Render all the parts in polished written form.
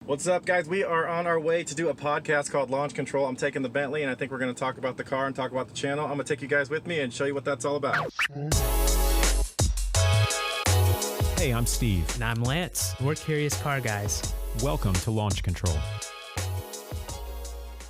What's up, guys? We are on our way to do a podcast called Launch Control. I'm taking the Bentley, and I think we're going to talk about the car and talk about the channel. I'm going to take you guys with me and show you what that's all about. Hey, I'm Steve. And I'm Lance. We're Curious Car Guys. Welcome to Launch Control.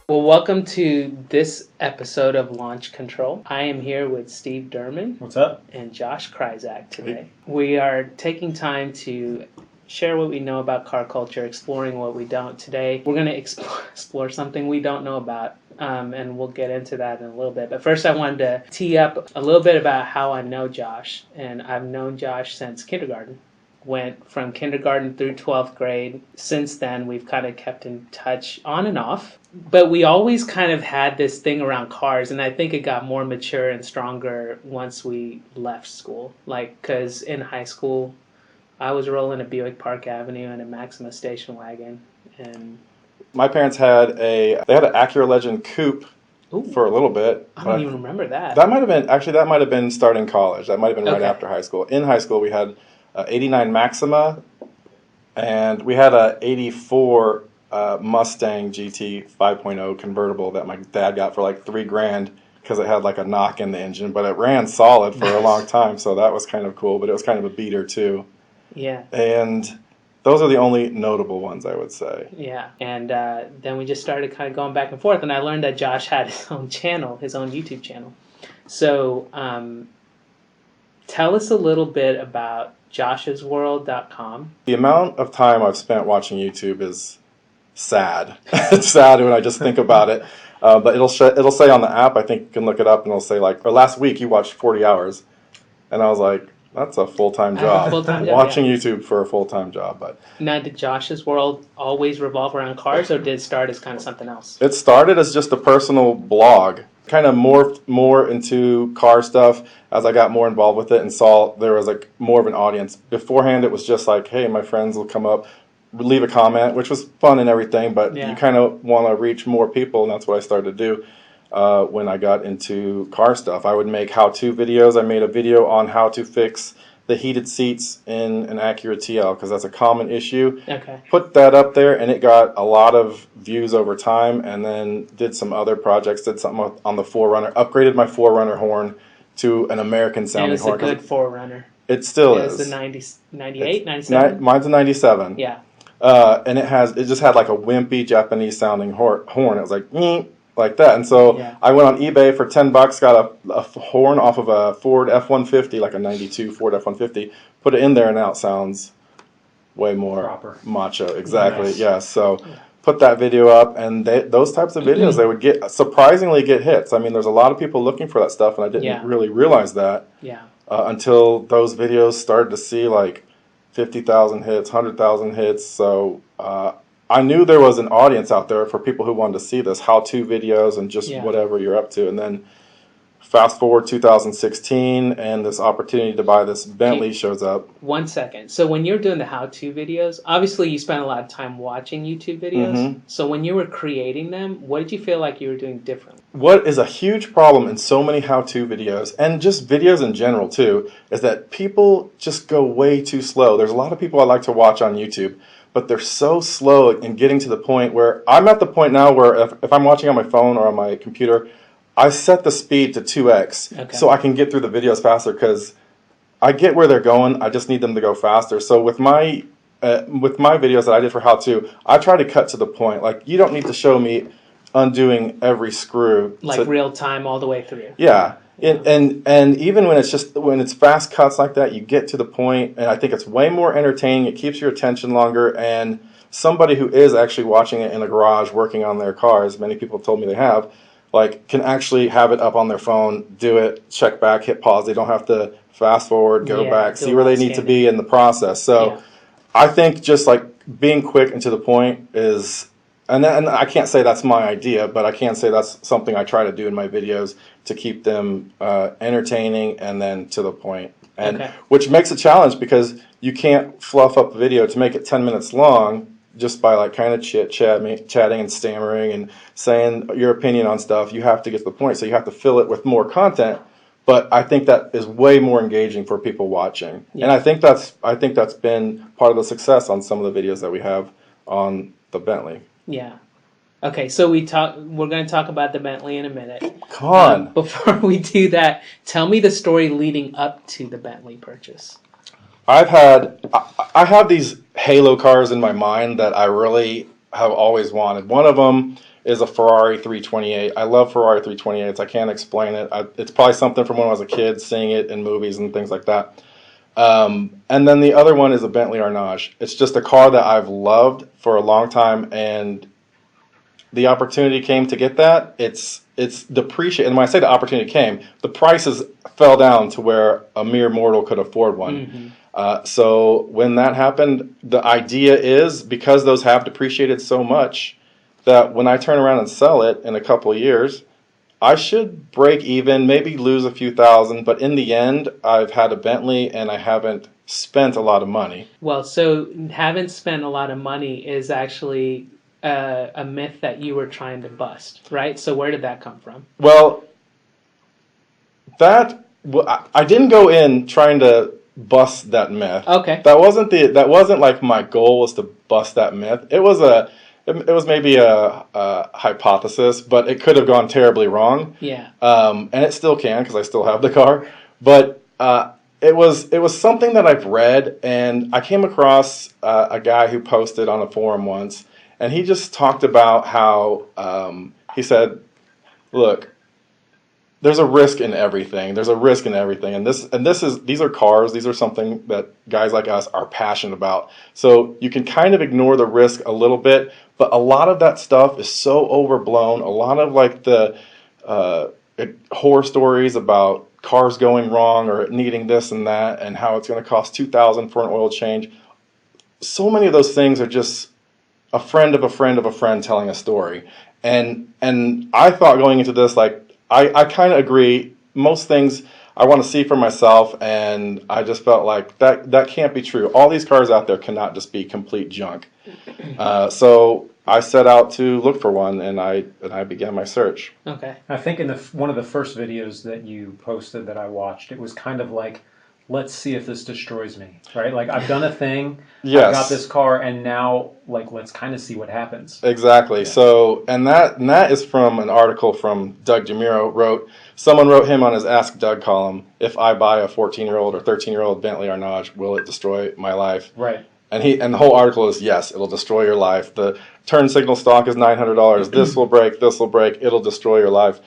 Well, welcome to this episode of Launch Control. I am here with Steve Derman. What's up? And Josh Kryzak today. We are taking time to share what we know about car culture, exploring what we don't. Today, we're going to explore something we don't know about, and we'll get into that in a little bit. But first, I wanted to tee up a little bit about how I know Josh. And I've known Josh since kindergarten. Went from kindergarten through 12th grade. Since then, we've kind of kept in touch on and off. But we always kind of had this thing around cars, and I think it got more mature and stronger once we left school. Like, because in high school, I was rolling a Buick Park Avenue and a Maxima station wagon. And my parents had an Acura Legend coupe for a little bit. I don't even remember that. That might have been starting college. That might have been right after high school. In high school, we had 89 Maxima, and we had a 84 Mustang GT 5.0 convertible that my dad got for like $3,000 because it had like a knock in the engine, but it ran solid for a long time, so that was kind of cool. But it was kind of a beater too. Yeah. And those are the only notable ones, I would say. Yeah. And then we just started kind of going back and forth, and I learned that Josh had his own channel, his own YouTube channel. So tell us a little bit about JoshsWorld.com. The amount of time I've spent watching YouTube is sad. It's sad when I just think about it. But it'll say on the app, I think you can look it up, and it'll say like, or last week you watched 40 hours. And I was like, that's a full-time job. Watching YouTube for a full-time job. But now, did Josh's World always revolve around cars, or did it start as kind of something else? It started as just a personal blog. Kind of morphed more into car stuff as I got more involved with it and saw there was like more of an audience. Beforehand, it was just like, hey, my friends will come up, leave a comment, which was fun and everything, but you kind of want to reach more people, and that's what I started to do. When I got into car stuff, I would make how-to videos. I made a video on how to fix the heated seats in an Acura TL because that's a common issue. Okay. Put that up there, and it got a lot of views over time, and then did some other projects, did something on the 4Runner, upgraded my 4Runner horn to an American sounding horn. It's a good 4Runner. It still is. It's a 98, 97? Mine's a 97. Yeah. And it just had like a wimpy Japanese sounding horn. It was like that. And so I went on eBay for $10, got a horn off of a Ford F-150, like a 92 Ford F-150, put it in there, and now it sounds way more proper. Macho. Exactly. Nice. Yeah. So put that video up, and those types of videos, they would surprisingly get hits. I mean, there's a lot of people looking for that stuff, and I didn't really realize that until those videos started to see like 50,000 hits, 100,000 hits. So I knew there was an audience out there for people who wanted to see this, how-to videos and just whatever you're up to. And then fast forward 2016, and this opportunity to buy this Bentley shows up. 1 second. So when you're doing the how-to videos, obviously you spend a lot of time watching YouTube videos. Mm-hmm. So when you were creating them, what did you feel like you were doing differently? What is a huge problem in so many how-to videos, and just videos in general too, is that people just go way too slow. There's a lot of people I like to watch on YouTube, but they're so slow in getting to the point where I'm at the point now where if I'm watching on my phone or on my computer, I set the speed to 2x so I can get through the videos faster because I get where they're going. I just need them to go faster. So with my videos that I did for how-to, I try to cut to the point. Like, you don't need to show me undoing every screw. Like real time all the way through. Yeah. And even when it's fast cuts like that, you get to the point, and I think it's way more entertaining. It keeps your attention longer, and somebody who is actually watching it in a garage working on their cars, many people have told me they have, like, can actually have it up on their phone, do it, check back, hit pause. They don't have to fast forward, go back, see where they need to be in the process. So I think just like being quick and to the point is. And I can't say that's my idea, but I can say that's something I try to do in my videos to keep them entertaining and then to the point. And which makes a challenge because you can't fluff up a video to make it 10 minutes long just by like kind of chatting and stammering and saying your opinion on stuff. You have to get to the point, so you have to fill it with more content. But I think that is way more engaging for people watching, and I think that's been part of the success on some of the videos that we have on the Bentley. Yeah. Okay, so we're going to talk about the Bentley in a minute. Come on. Before we do that, tell me the story leading up to the Bentley purchase. I have these halo cars in my mind that I really have always wanted. One of them is a Ferrari 328. I love Ferrari 328s. I can't explain it. It's probably something from when I was a kid, seeing it in movies and things like that. And then the other one is a Bentley Arnage. It's just a car that I've loved for a long time, and the opportunity came to get that. It's depreciated. And when I say the opportunity came, the prices fell down to where a mere mortal could afford one. Mm-hmm. So when that happened, the idea is, because those have depreciated so much, that when I turn around and sell it in a couple of years, I should break even, maybe lose a few thousand, but in the end, I've had a Bentley and I haven't spent a lot of money. Well, so haven't spent a lot of money is actually a myth that you were trying to bust, right? So where did that come from? Well, I didn't go in trying to bust that myth. Okay. That wasn't like my goal was to bust that myth. It was maybe a hypothesis, but it could have gone terribly wrong. Yeah. And it still can, because I still have the car. But it was something that I've read, and I came across a guy who posted on a forum once, and he just talked about how he said, "Look, there's a risk in everything. There's a risk in everything, and these are cars. These are something that guys like us are passionate about. So you can kind of ignore the risk a little bit, but a lot of that stuff is so overblown. A lot of like the horror stories about cars going wrong or needing this and that, and how it's going to cost $2,000 for an oil change. So many of those things are just a friend of a friend of a friend telling a story. And I thought going into this, like, I kind of agree. Most things I want to see for myself, and I just felt like that can't be true. All these cars out there cannot just be complete junk. So I set out to look for one, and I began my search. Okay. I think in one of the first videos that you posted that I watched, it was kind of like, let's see if this destroys me, right? Like, I've done a thing, Yes. I got this car, and now, like, let's kind of see what happens. Exactly. Yeah. So, and that is from an article from Doug DeMuro. Someone wrote him on his Ask Doug column, if I buy a 14-year-old or 13-year-old Bentley Arnage, will it destroy my life? Right. And the whole article is, yes, it'll destroy your life. The turn signal stock is $900. This will break, it'll destroy your life.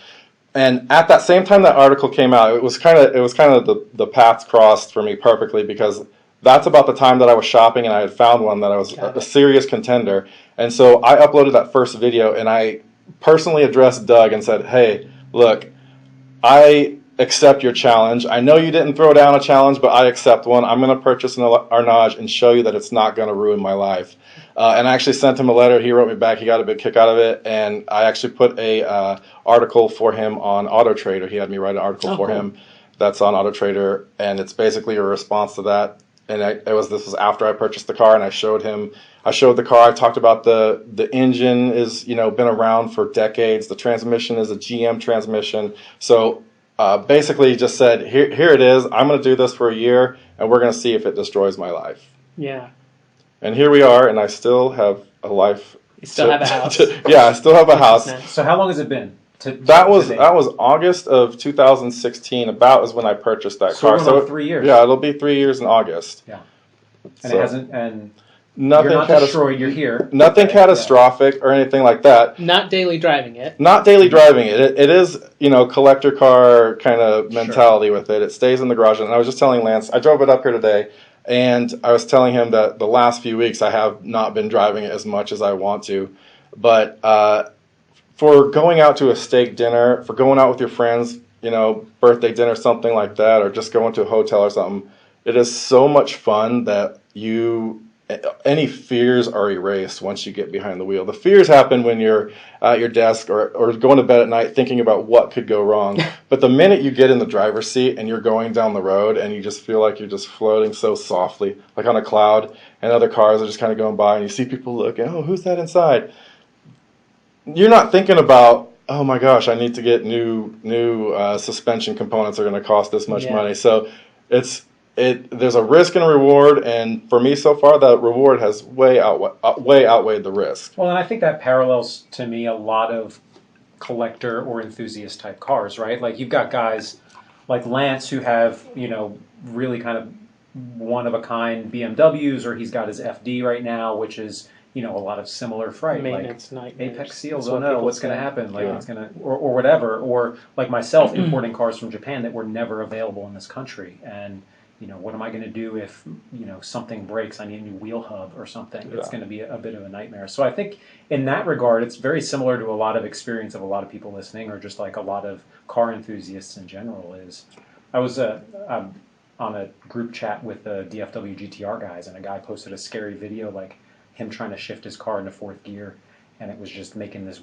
And at that same time that article came out, it was kind of the paths crossed for me perfectly, because that's about the time that I was shopping and I had found one that I was a serious contender. And so I uploaded that first video, and I personally addressed Doug and said, "Hey, look, I accept your challenge. I know you didn't throw down a challenge, but I accept one. I'm going to purchase an Arnage and show you that it's not going to ruin my life." And I actually sent him a letter. He wrote me back. He got a big kick out of it. And I actually put a article for him on AutoTrader. He had me write an article for him that's on AutoTrader, and it's basically a response to that. And this was after I purchased the car, and I showed the car. I talked about the engine is, been around for decades. The transmission is a GM transmission. So basically just said, here it is. I'm going to do this for a year, and we're going to see if it destroys my life. Yeah. And here we are, and I still have a life. You still have a house. Yeah, I still have a house. Nice. So how long has it been? That was August of 2016. About is when I purchased that car. So 3 years. Yeah, it'll be 3 years in August. Yeah. And So, it hasn't, and nothing you're not destroyed, you're here. Nothing Okay, catastrophic or anything like that. Not daily driving it. Not daily driving it. It is, collector car kind of mentality with it. It stays in the garage. And I was just telling Lance, I drove it up here today, and I was telling him that the last few weeks I have not been driving it as much as I want to. But for going out to a steak dinner, for going out with your friends, birthday dinner, something like that, or just going to a hotel or something, it is so much fun that any fears are erased once you get behind the wheel. The fears happen when you're at your desk or going to bed at night thinking about what could go wrong. But the minute you get in the driver's seat and you're going down the road and you just feel like you're just floating so softly, like on a cloud, and other cars are just kind of going by, and you see people looking, oh, who's that inside? You're not thinking about, oh my gosh, I need to get new suspension components that are going to cost this much money. So there's a risk and a reward, and for me so far, the reward has way outweighed the risk. Well, and I think that parallels to me a lot of collector or enthusiast type cars, right? Like you've got guys like Lance who have, really kind of one of a kind BMWs, or he's got his FD right now, which is, a lot of similar fright. Maintenance like nightmares. Apex Seals, That's oh what no, people what's going to say. happen? Like Yeah. it's going to, or whatever. Or like myself, importing cars from Japan that were never available in this country. And, what am I going to do if, something breaks? I need a new wheel hub or something. It's going to be a bit of a nightmare. So I think in that regard, it's very similar to a lot of experience of a lot of people listening, or just like a lot of car enthusiasts in general. I was on a group chat with the DFW GTR guys, and a guy posted a scary video, like him trying to shift his car into fourth gear, and it was just making this,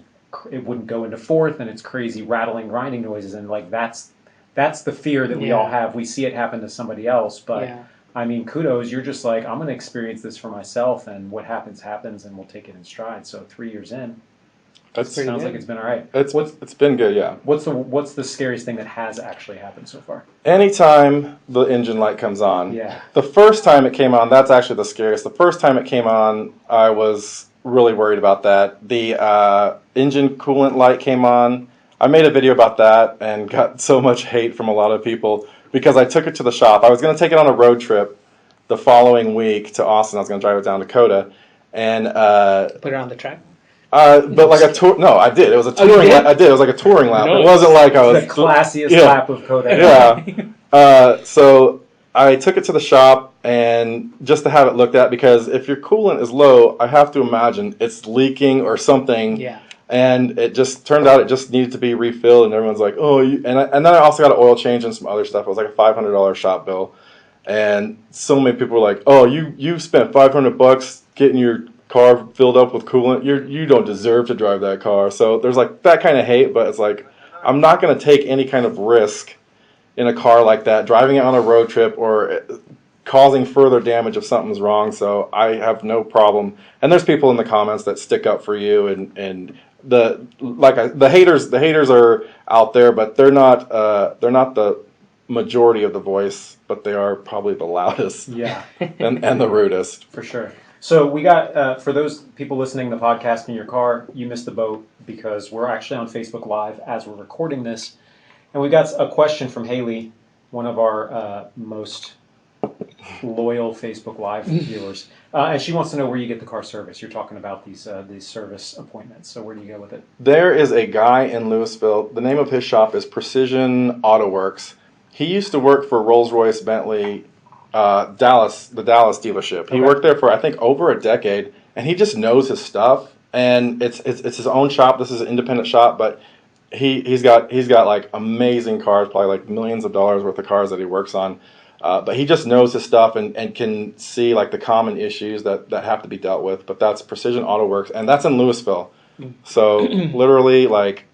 it wouldn't go into fourth, and it's crazy rattling, grinding noises, and like that's the fear that we all have. We see it happen to somebody else, but I mean, kudos, you're just like, I'm going to experience this for myself, and what happens, happens, and we'll take it in stride. So 3 years in, it sounds like it's been all right. It's been good, yeah. What's the scariest thing that has actually happened so far? Anytime the engine light comes on, Yeah. the first time it came on, that's actually the scariest. The first time it came on, I was really worried about that. The engine coolant light came on. I made a video about that and got so much hate from a lot of people because I took it to the shop. I was going to take it on a road trip the following week to Austin. I was going to drive it down to Dakota, and Put it on the track. but like a tour. No, I did. It was a touring. I did. It was like a touring lap. It wasn't like I was the classiest lap of Kodak. Yeah. So I took it to the shop and just to have it looked at, because if your coolant is low, I have to imagine it's leaking or something. Yeah. And it just turned out it just needed to be refilled, and everyone's like, "Oh," and then I also got an oil change and some other stuff. It was like a $500 shop bill, and so many people were like, "Oh, you spent $500 getting your car filled up with coolant. You don't deserve to drive that car." So there's like that kind of hate, but it's like I'm not going to take any kind of risk in a car like that, driving it on a road trip or causing further damage if something's wrong. So I have no problem. And there's people in the comments that stick up for you, and the haters are out there, but they're not the majority of the voice, but they are probably the loudest and the rudest. For sure. So we got, for those people listening to the podcast in your car, you missed the boat because we're actually on Facebook Live as we're recording this. And we got a question from Haley, one of our most loyal Facebook Live viewers. And she wants to know where you get the car service. You're talking about these service appointments. So where do you go with it? There is a guy in Louisville. The name of his shop is Precision Auto Works. He used to work for Rolls-Royce, Bentley, the Dallas dealership. He worked there for, I think, over a decade, and he just knows his stuff. And it's his own shop. This is an independent shop, but he's got like amazing cars, probably like millions of dollars worth of cars that he works on. But he just knows his stuff and can see like the common issues that have to be dealt with. But that's Precision Auto Works, and that's in Louisville. So literally like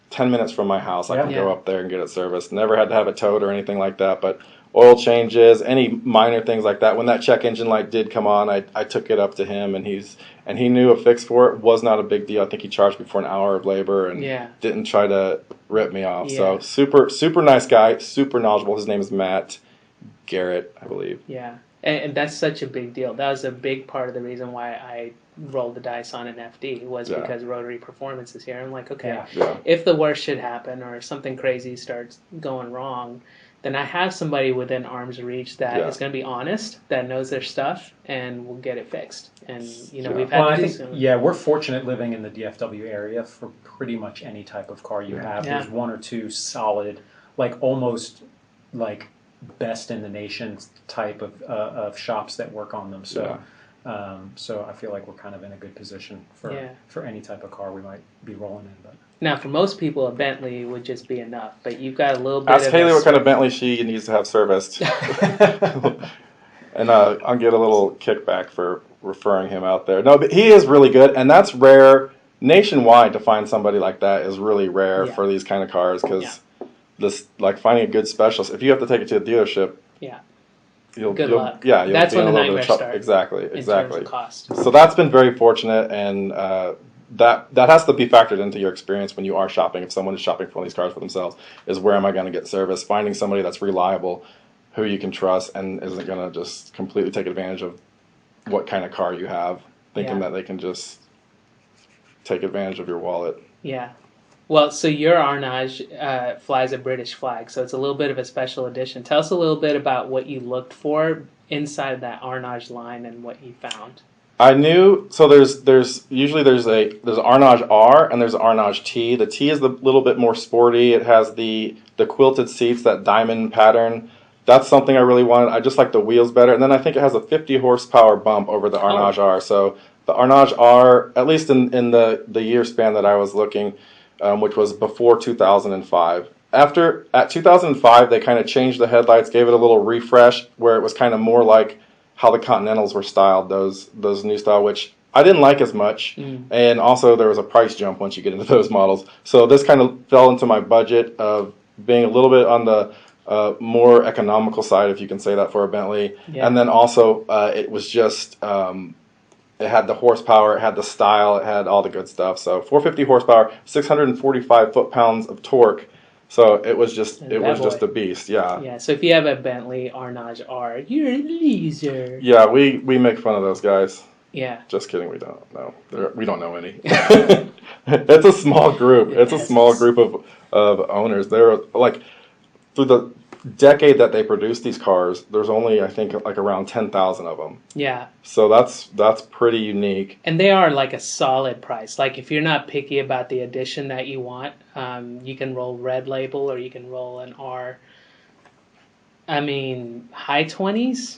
10 minutes from my house, I can go up there and get it serviced. Never had to have it towed or anything like that. But oil changes, any minor things like that. When that check engine light did come on, I took it up to him, and he knew a fix for it. Was not a big deal. I think he charged me for an hour of labor and didn't try to rip me off. So super nice guy, super knowledgeable. His name is Matt Garrett, I believe. Yeah, and that's such a big deal. That was a big part of the reason why I rolled the dice on an FD was because Rotary Performance is here. I'm like, okay, if the worst should happen or something crazy starts going wrong, then I have somebody within arm's reach that is going to be honest, that knows their stuff, and will get it fixed. And we've had to do some. Yeah, we're fortunate living in the DFW area for pretty much any type of car you have. There's one or two solid, like almost like best in the nation type of shops that work on them. So. So I feel like we're kind of in a good position for any type of car we might be rolling in. But now, for most people, a Bentley would just be enough, but you've got a little bit. Ask Haley what kind of Bentley she needs to have serviced, and I'll get a little kickback for referring him out there. No, but he is really good, and that's rare nationwide to find somebody like that is really rare for these kind of cars because this like finding a good specialist. If you have to take it to a dealership, good luck. Yeah, you'll that's be when in the a little bit nightmares of start. Exactly. In terms of cost. So that's been very fortunate, and that has to be factored into your experience when you are shopping. If someone is shopping for one of these cars for themselves, is where am I going to get service? Finding somebody that's reliable who you can trust and isn't going to just completely take advantage of what kind of car you have, thinking that they can just take advantage of your wallet. Yeah. Well, so your Arnage flies a British flag, so it's a little bit of a special edition. Tell us a little bit about what you looked for inside that Arnage line and what you found. I knew, so there's usually there's Arnage R and there's Arnage T. The T is a little bit more sporty. It has the quilted seats, that diamond pattern. That's something I really wanted. I just like the wheels better. And then I think it has a 50 horsepower bump over the Arnage R. So the Arnage R, at least in the year span that I was looking, which was before 2005. At 2005, they kind of changed the headlights, gave it a little refresh, where it was kind of more like how the Continentals were styled, those new style, which I didn't like as much. And also there was a price jump once you get into those models. So this kind of fell into my budget of being a little bit on the more economical side, if you can say that for a Bentley. Yeah. And then also it was just... it had the horsepower, it had the style, it had all the good stuff. So 450 horsepower, 645 foot-pounds of torque. So it was just just a beast, yeah. Yeah. So if you have a Bentley Arnage R, you're a loser. Yeah, we make fun of those guys. Yeah. Just kidding, we don't know. We don't know any. It's a small group. It's a small group of owners. They're like through the decade that they produced these cars, there's only, I think, like around 10,000 of them. Yeah. So that's pretty unique. And they are like a solid price. Like if you're not picky about the edition that you want, you can roll red label or you can roll an R. I mean, high 20s,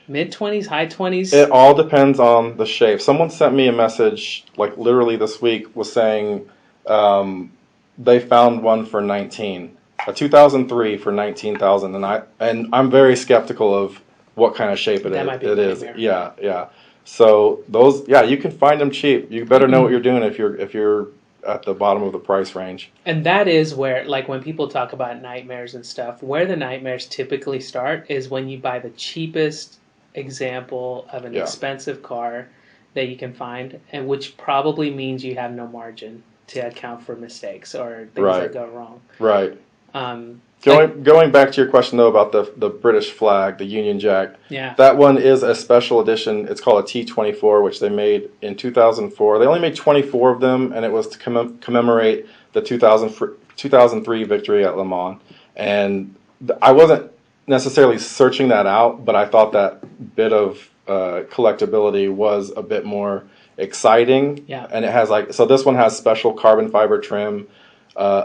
mid 20s, high 20s. It all depends on the shape. Someone sent me a message like literally this week was saying they found one for 19. A 2003 for 19,000, and I'm very skeptical of what kind of shape it is. Yeah. So those, you can find them cheap. You better know what you're doing if you're at the bottom of the price range. And that is where, like, when people talk about nightmares and stuff, where the nightmares typically start is when you buy the cheapest example of an expensive car that you can find, and which probably means you have no margin to account for mistakes or things that go wrong. Right. Going back to your question though about the British flag, the Union Jack. Yeah. That one is a special edition. It's called a T-24, which they made in 2004. They only made 24 of them, and it was to commemorate the 2003 victory at Le Mans. And I wasn't necessarily searching that out, but I thought that bit of collectability was a bit more exciting. Yeah. And it has so this one has special carbon fiber trim.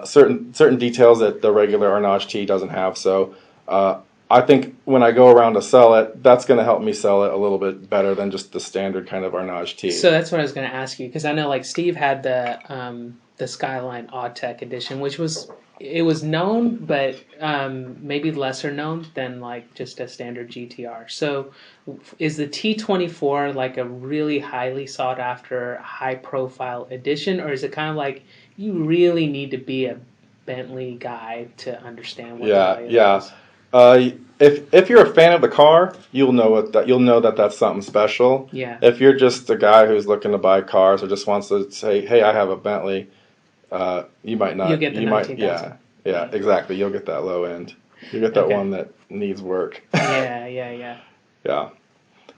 Certain details that the regular Arnage T doesn't have. So I think when I go around to sell it, that's going to help me sell it a little bit better than just the standard kind of Arnage T. So that's what I was going to ask you, because I know like Steve had the Skyline Autech edition, which was known, but maybe lesser known than like just a standard GTR. So is the T24 like a really highly sought after, high profile edition, or is it kind of like you really need to be a Bentley guy to understand what is? If you're a fan of the car, you'll know that that's something special. Yeah. If you're just a guy who's looking to buy cars or just wants to say, "Hey, I have a Bentley," you might not. You'll get the 19,000. Yeah, exactly. You'll get that low end. You get that one that needs work. Yeah. Yeah.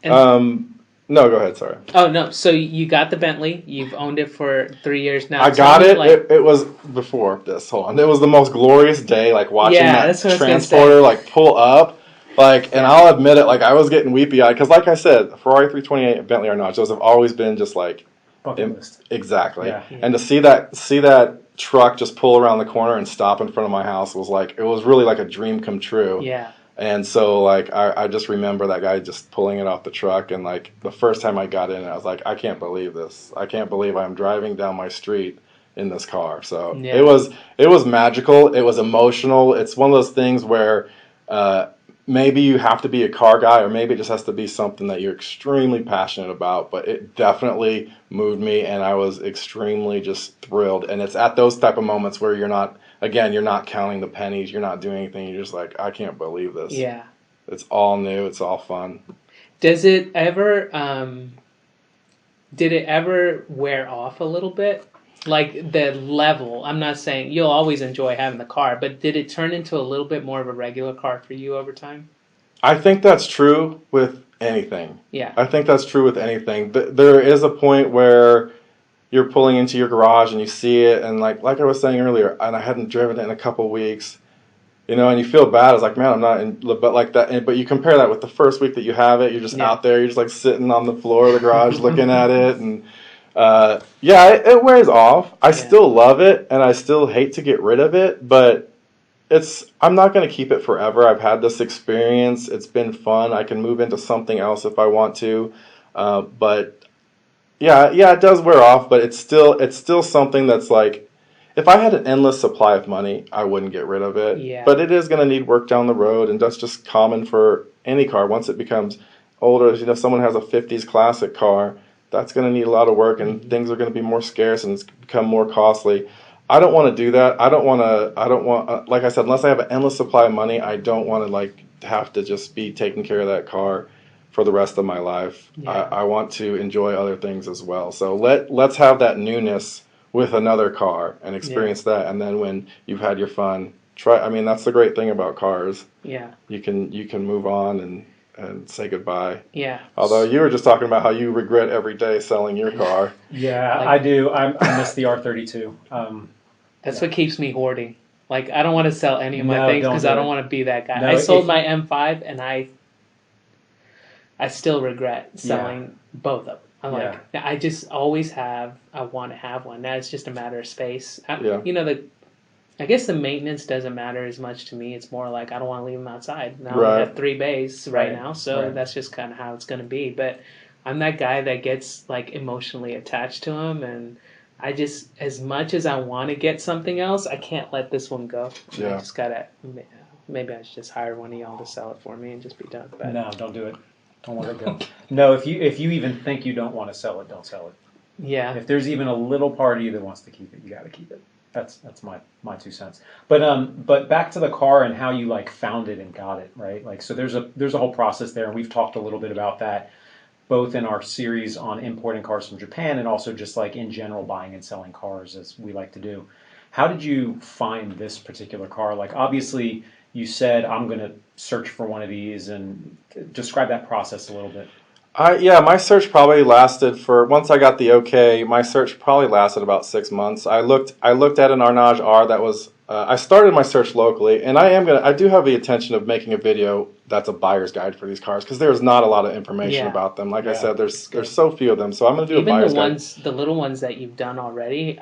And no, go ahead. Sorry. Oh no! So you got the Bentley. You've owned it for 3 years now. I got it. It was before this. Hold on. It was the most glorious day. Like watching that transporter like pull up. And I'll admit it. Like I was getting weepy eyed because, like I said, Ferrari 328 and Bentley Arnage, those have always been just like bucket list. Exactly. Yeah. And to see that truck just pull around the corner and stop in front of my house was it was really like a dream come true. Yeah. And so, I just remember that guy just pulling it off the truck, and, the first time I got in it, I was like, I can't believe this. I can't believe I'm driving down my street in this car. So it was magical. It was emotional. It's one of those things where maybe you have to be a car guy, or maybe it just has to be something that you're extremely passionate about. But it definitely moved me, and I was extremely just thrilled. And it's at those type of moments where you're not counting the pennies, you're not doing anything, you're just like, I can't believe this. Yeah. It's all new, it's all fun. Does it ever, did it ever wear off a little bit? Like the level, I'm not saying you'll always enjoy having the car, but did it turn into a little bit more of a regular car for you over time? I think that's true with anything. Yeah. I think that's true with anything. There is a point where you're pulling into your garage and you see it, and like I was saying earlier, and I hadn't driven it in a couple of weeks, and you feel bad. It's like, man, I'm not in, but like that. But you compare that with the first week that you have it, you're just out there, you're just like sitting on the floor of the garage looking at it, and it wears off. I still love it, and I still hate to get rid of it, but I'm not going to keep it forever. I've had this experience. It's been fun. I can move into something else if I want to. But it does wear off, but it's still something that's like, if I had an endless supply of money, I wouldn't get rid of it. Yeah. But it is going to need work down the road, and that's just common for any car. Once it becomes older, someone has a 50s classic car, that's going to need a lot of work, and things are going to be more scarce, and it's become more costly. I don't want to do that. I don't want, like I said, unless I have an endless supply of money, I don't want to have to just be taking care of that car for the rest of my life. Yeah. I want to enjoy other things as well. So let's have that newness with another car and experience that. And then when you've had your fun, that's the great thing about cars. Yeah. You can move on and say goodbye. Yeah. Although you were just talking about how you regret every day selling your car. Yeah, I do. I miss the R32. That's what keeps me hoarding. Like, I don't want to sell any of my things because I don't want to be that guy. No, I sold my M5 and I still regret selling both of them. I'm like, I just always I want to have one. Now it's just a matter of space. I guess the maintenance doesn't matter as much to me. It's more like I don't want to leave them outside. Now I have 3 bays right now, so that's just kind of how it's going to be. But I'm that guy that gets like emotionally attached to them, and I just, as much as I want to get something else, I can't let this one go. Yeah. I just gotta. Maybe I should just hire one of y'all to sell it for me and just be done. But no, don't do it. Don't let it go. No, if you even think you don't want to sell it, don't sell it. Yeah. If there's even a little part of you that wants to keep it, you got to keep it. That's my 2 cents. But back to the car and how you found it and got it, right? So there's a whole process there, and we've talked a little bit about that, both in our series on importing cars from Japan and also just in general buying and selling cars, as we like to do. How did you find this particular car? Obviously you said, I'm going to search for one of these, and describe that process a little bit. My search probably lasted once I got the okay, my search probably lasted about 6 months. I looked at an Arnage R that was, I started my search locally, and I do have the intention of making a video that's a buyer's guide for these cars, because there's not a lot of information about them. Like I said, there's so few of them, so I'm going to do a buyer's guide. The little ones that you've done already,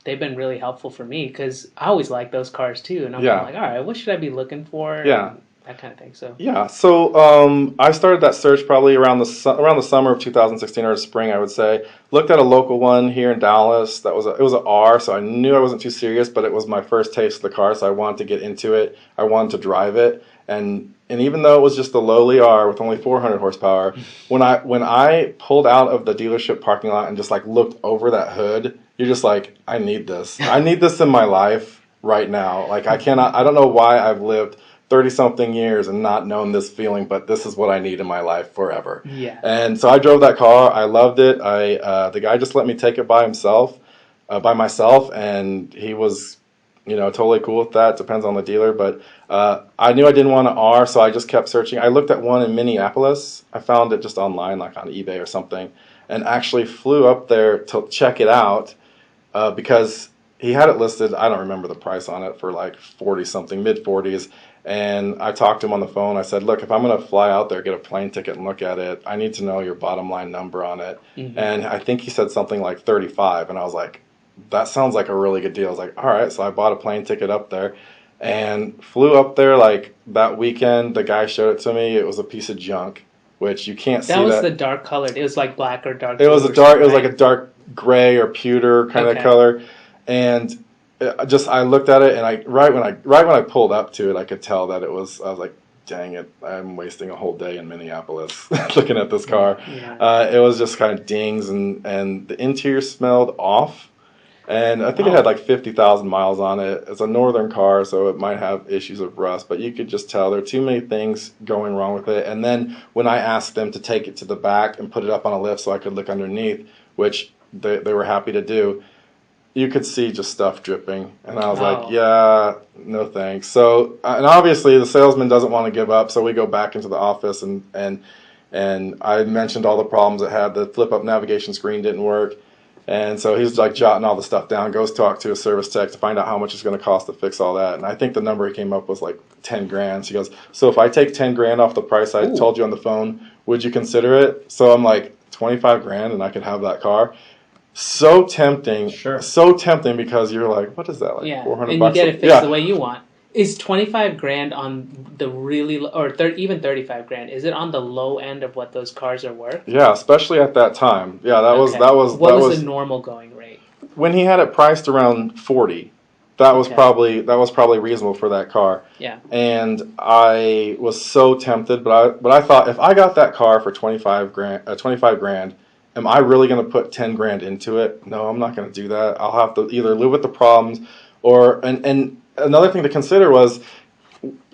they've been really helpful for me, because I always like those cars too, and I'm like, all right, what should I be looking for? Yeah. That kind of thing. So I started that search probably around the summer of 2016 or spring, I would say. Looked at a local one here in Dallas. It was an R, so I knew I wasn't too serious, but it was my first taste of the car, so I wanted to get into it. I wanted to drive it, and even though it was just a lowly R with only 400 horsepower, when I pulled out of the dealership parking lot and just looked over that hood, you're just like, I need this. I need this in my life right now. I don't know why I've lived 30-something years and not known this feeling, but this is what I need in my life forever. Yeah. And so I drove that car. I loved it. The guy just let me take it by myself, and he was, totally cool with that. Depends on the dealer, but I knew I didn't want an R, so I just kept searching. I looked at one in Minneapolis. I found it just online, on eBay or something, and actually flew up there to check it out because he had it listed. I don't remember the price on it, for 40-something, mid-40s. And I talked to him on the phone. I said, look, if I'm going to fly out there, get a plane ticket and look at it, I need to know your bottom line number on it. Mm-hmm. And I think he said something like 35. And I was like, that sounds like a really good deal. I was like, all right. So I bought a plane ticket up there and flew up there that weekend. The guy showed it to me. It was a piece of junk, which you can't see. That was the dark colored. It was black or dark. It was a dark gray or pewter kind of color. And I looked at it, and right when I pulled up to it, I could tell that I was like, dang it, I'm wasting a whole day in Minneapolis looking at this car. Yeah. It was just kind of dings, and the interior smelled off, and I think it had 50,000 miles on it. It's a northern car, so it might have issues of rust, but you could just tell there are too many things going wrong with it. And then when I asked them to take it to the back and put it up on a lift so I could look underneath, which they were happy to do, you could see just stuff dripping, and I was Oh. like, yeah, no thanks. So, and obviously the salesman doesn't want to give up, so we go back into the office, and I mentioned all the problems it had. The flip-up navigation screen didn't work, and so he's like jotting all the stuff down, goes talk to a service tech to find out how much it's going to cost to fix all that, and I think the number he came up was like 10 grand. She goes, so if I take 10 grand off the price I told you on the phone, would you consider it? So I'm like, 25 grand and I could have that car. So tempting, Sure. so tempting, because you're like, what is that, like Yeah, 400 and bucks? you get it fixed Yeah. the way you want. Is 25 grand on the really, or even 35 grand? Is it on the low end of what those cars are worth? Yeah, especially at that time. Yeah, that was Okay. that was What that was was the normal going rate? when he had it priced around 40. That was Okay. probably reasonable for that car. Yeah. And I was so tempted, but I thought, if I got that car for 25 grand, am I really going to put 10 grand into it? No, I'm not going to do that. I'll have to either live with the problems, or and another thing to consider was,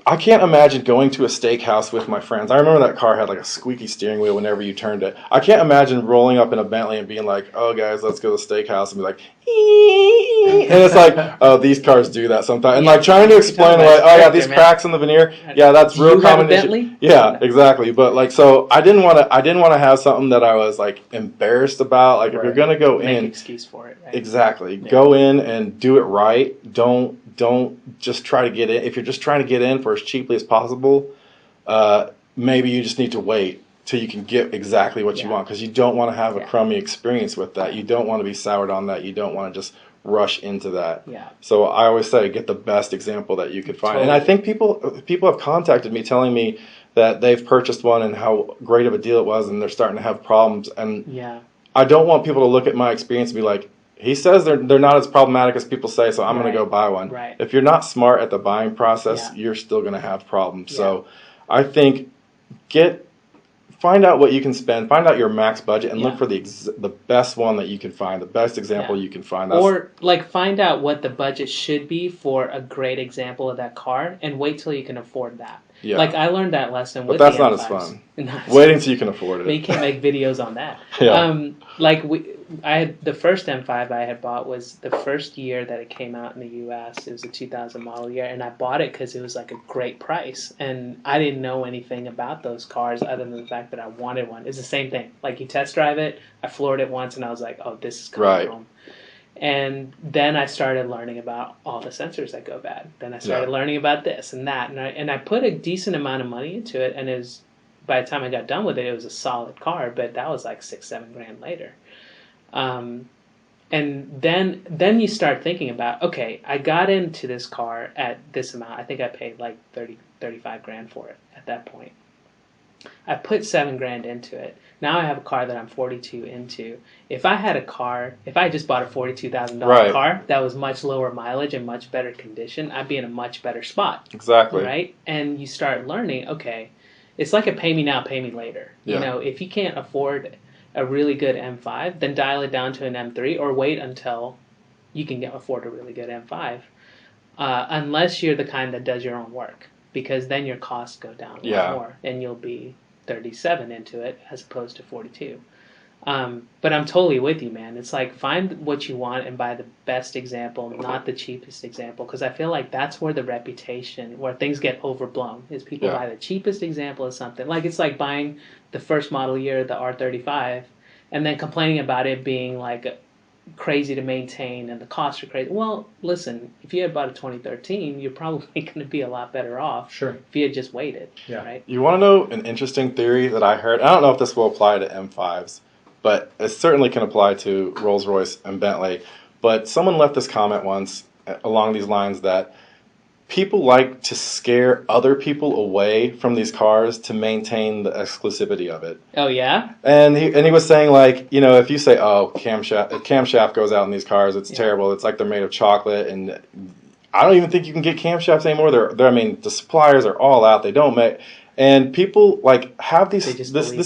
I can't imagine going to a steakhouse with my friends. I remember that car had like a squeaky steering wheel whenever you turned it. I can't imagine rolling up in a Bentley and being like, oh guys, let's go to the steakhouse, and be like, and it's like, oh, these cars do that sometimes. And Yeah, like trying to explain, about like, oh yeah, character, these man. cracks in the veneer, yeah, that's Do real you have a common issue. Bentley? Yeah, No. exactly. But like, so I didn't want to have something that I was like embarrassed about. Like, if you're Right. gonna go Make in, an excuse for it, right? exactly, Yeah. go in and do it right. Don't just try to get in. If you're just trying to get in for as cheaply as possible, maybe you just need to wait till you can get exactly what you Yeah. want, because you don't want to have a Yeah. crummy experience with that. You don't want to be soured on that. You don't want to just rush into that. Yeah. So I always say, get the best example that you could find. And I think people have contacted me telling me that they've purchased one and how great of a deal it was, and they're starting to have problems. And Yeah. I don't want people to look at my experience and be like, he says they're not as problematic as people say, so I'm going Right. to go buy one. Right. If you're not smart at the buying process, Yeah. you're still going to have problems. Yeah. So I think find out what you can spend, find out your max budget, and Yeah. look for the best one that you can find, the best example Yeah. you can find. Or like find out what the budget should be for a great example of that car, and wait till you can afford that. Yeah. Like I learned that lesson But with that's the not as M5s. fun. Not as Waiting till you can afford But you it. can't make videos on that. Yeah. Like I had the first M5 I had bought was the first year that it came out in the U.S. It was a 2000 model year, and I bought it because it was like a great price, and I didn't know anything about those cars other than the fact that I wanted one. It's the same thing. Like you test drive it, I floored it once, and I was like, oh, this is coming Right. home. And then I started learning about all the sensors that go bad. Then I started learning about this and that, and I put a decent amount of money into it, and by the time I got done with it, it was a solid car. But that was like $6-7 grand later. And then you start thinking about, okay, I got into this car at this amount. I think I paid like 35 grand for it at that point. I put 7 grand into it. Now I have a car that I'm 42 into. If I just bought a $42,000 Right. car that was much lower mileage and much better condition, I'd be in a much better spot. Exactly. Right? And you start learning, okay, it's like a pay me now, pay me later. Yeah. You know, if you can't afford a really good M5, then dial it down to an M3 or wait until you can afford a really good M5. Unless you're the kind that does your own work, because then your costs go down a lot more and you'll be 37 into it as opposed to 42. But I'm totally with you, man. It's like find what you want and buy the best example, not the cheapest example, because I feel like that's where the reputation, where things get overblown, is people buy the cheapest example of something. Like it's like buying the first model year, the R35, and then complaining about it being like crazy to maintain and the costs are crazy. Well, listen, if you had bought a 2013, you're probably going to be a lot better off Sure. if you had just waited. Yeah. Right? You want to know an interesting theory that I heard? I don't know if this will apply to M5s, but it certainly can apply to Rolls-Royce and Bentley. But someone left this comment once along these lines that people like to scare other people away from these cars to maintain the exclusivity of it. Oh, yeah? And he was saying, like, you know, if you say, oh, camshaft goes out in these cars, it's terrible. It's like they're made of chocolate, and I don't even think you can get camshafts anymore. They're I mean, the suppliers are all out. They don't make, and people like have this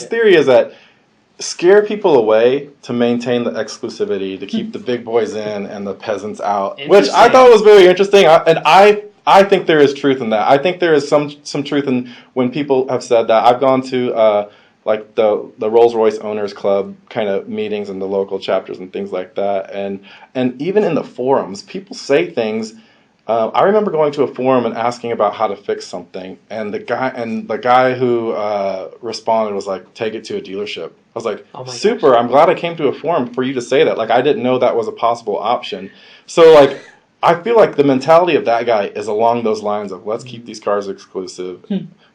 theory is that scare people away to maintain the exclusivity, to keep the big boys in and the peasants out, which I thought was very interesting. I think there is truth in that. I think there is some truth in when people have said that. I've gone to like the Rolls-Royce Owners Club kind of meetings and the local chapters and things like that. And even in the forums, people say things. I remember going to a forum and asking about how to fix something, and the guy who responded was like, "Take it to a dealership." I was like, Oh my "Super! gosh. I'm glad I came to a forum for you to say that." Like, I didn't know that was a possible option. So like, I feel like the mentality of that guy is along those lines of let's keep these cars exclusive.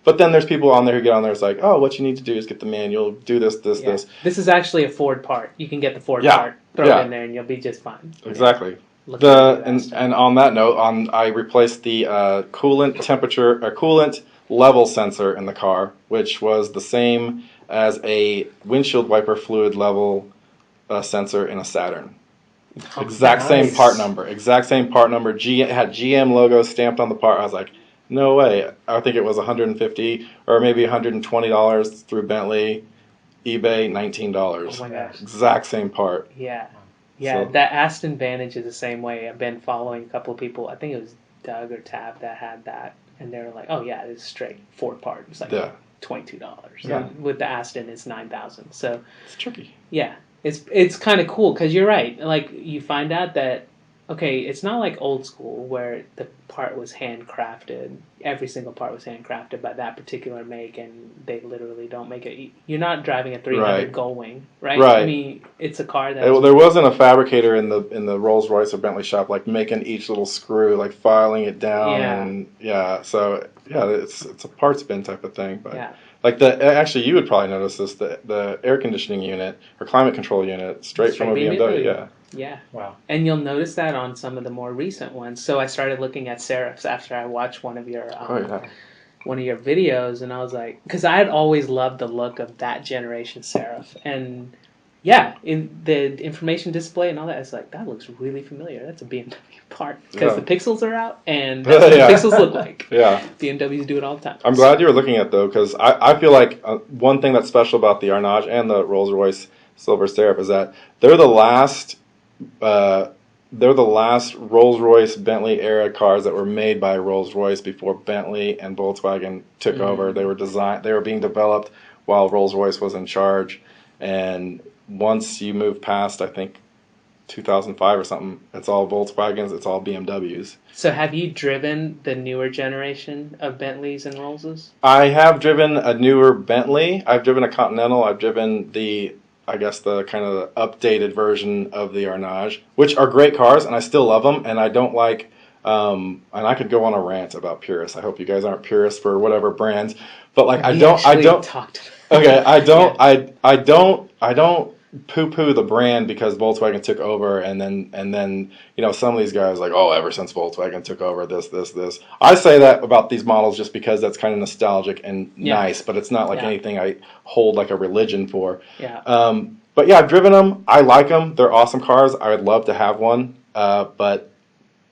But then there's people on there who get on there. It's like, oh, what you need to do is get the manual, do this, this, Yeah. this. This is actually a Ford part. You can get the Ford Yeah. part, throw Yeah. it in there, and you'll be just fine. Exactly. Look at that stuff. And on that note, I replaced the coolant level sensor in the car, which was the same as a windshield wiper fluid level sensor in a Saturn. Exact same nice. part number. Exact same part number. It had GM logo stamped on the part. I was like, no way. I think it was $150 or maybe $120 through Bentley, eBay $19. Oh my gosh. Exact same part. Yeah. Yeah, So- that Aston Vantage is the same way. I've been following a couple of people. I think it was Doug or Tab that had that, and they were like, "Oh yeah, it's straight Ford part. It's like Yeah. $22." Yeah. And with the Aston, it's $9,000. So It's tricky. yeah, it's kind of cool because you're right. Like you find out that okay, it's not like old school where the part was handcrafted. Every single part was handcrafted by that particular make, and they literally don't make it. You're not driving a 300 Right. Gullwing, right? Right. I mean, it's a car that There wasn't a fabricator in the Rolls Royce or Bentley shop like making each little screw, like filing it down, Yeah. and so it's a parts bin type of thing. But yeah. like actually you would probably notice this the air conditioning unit or climate control unit straight from a BMW. Yeah. Yeah. Wow. And you'll notice that on some of the more recent ones. So I started looking at serifs after I watched one of your videos, and I was like, because I had always loved the look of that generation serif, and yeah, in the information display and all that, it's like that looks really familiar. That's a BMW part because Yeah. the pixels are out, and that's what Yeah. the pixels look like. Yeah. BMWs do it all the time. I'm glad you were looking at though, because I feel like one thing that's special about the Arnage and the Rolls Royce Silver Serif is that they're the last Rolls Royce Bentley era cars that were made by Rolls Royce before Bentley and Volkswagen took over. They were being developed while Rolls Royce was in charge, and once you move past, I think 2005 or something, it's all Volkswagens, it's all BMWs. So have you driven the newer generation of Bentleys and Rollses? I have driven a newer Bentley. I've driven a Continental. I've driven the kind of the updated version of the Arnage, which are great cars, and I still love them. And I don't like, and I could go on a rant about purists. I hope you guys aren't purists for whatever brands, but like I don't. Okay, I don't. Yeah. I don't poo-poo the brand because Volkswagen took over, and then some of these guys like, oh, ever since Volkswagen took over, this. I say that about these models just because that's kind of nostalgic and nice, but it's not like anything I hold like a religion for. Yeah. But yeah, I've driven them. I like them. They're awesome cars. I would love to have one. But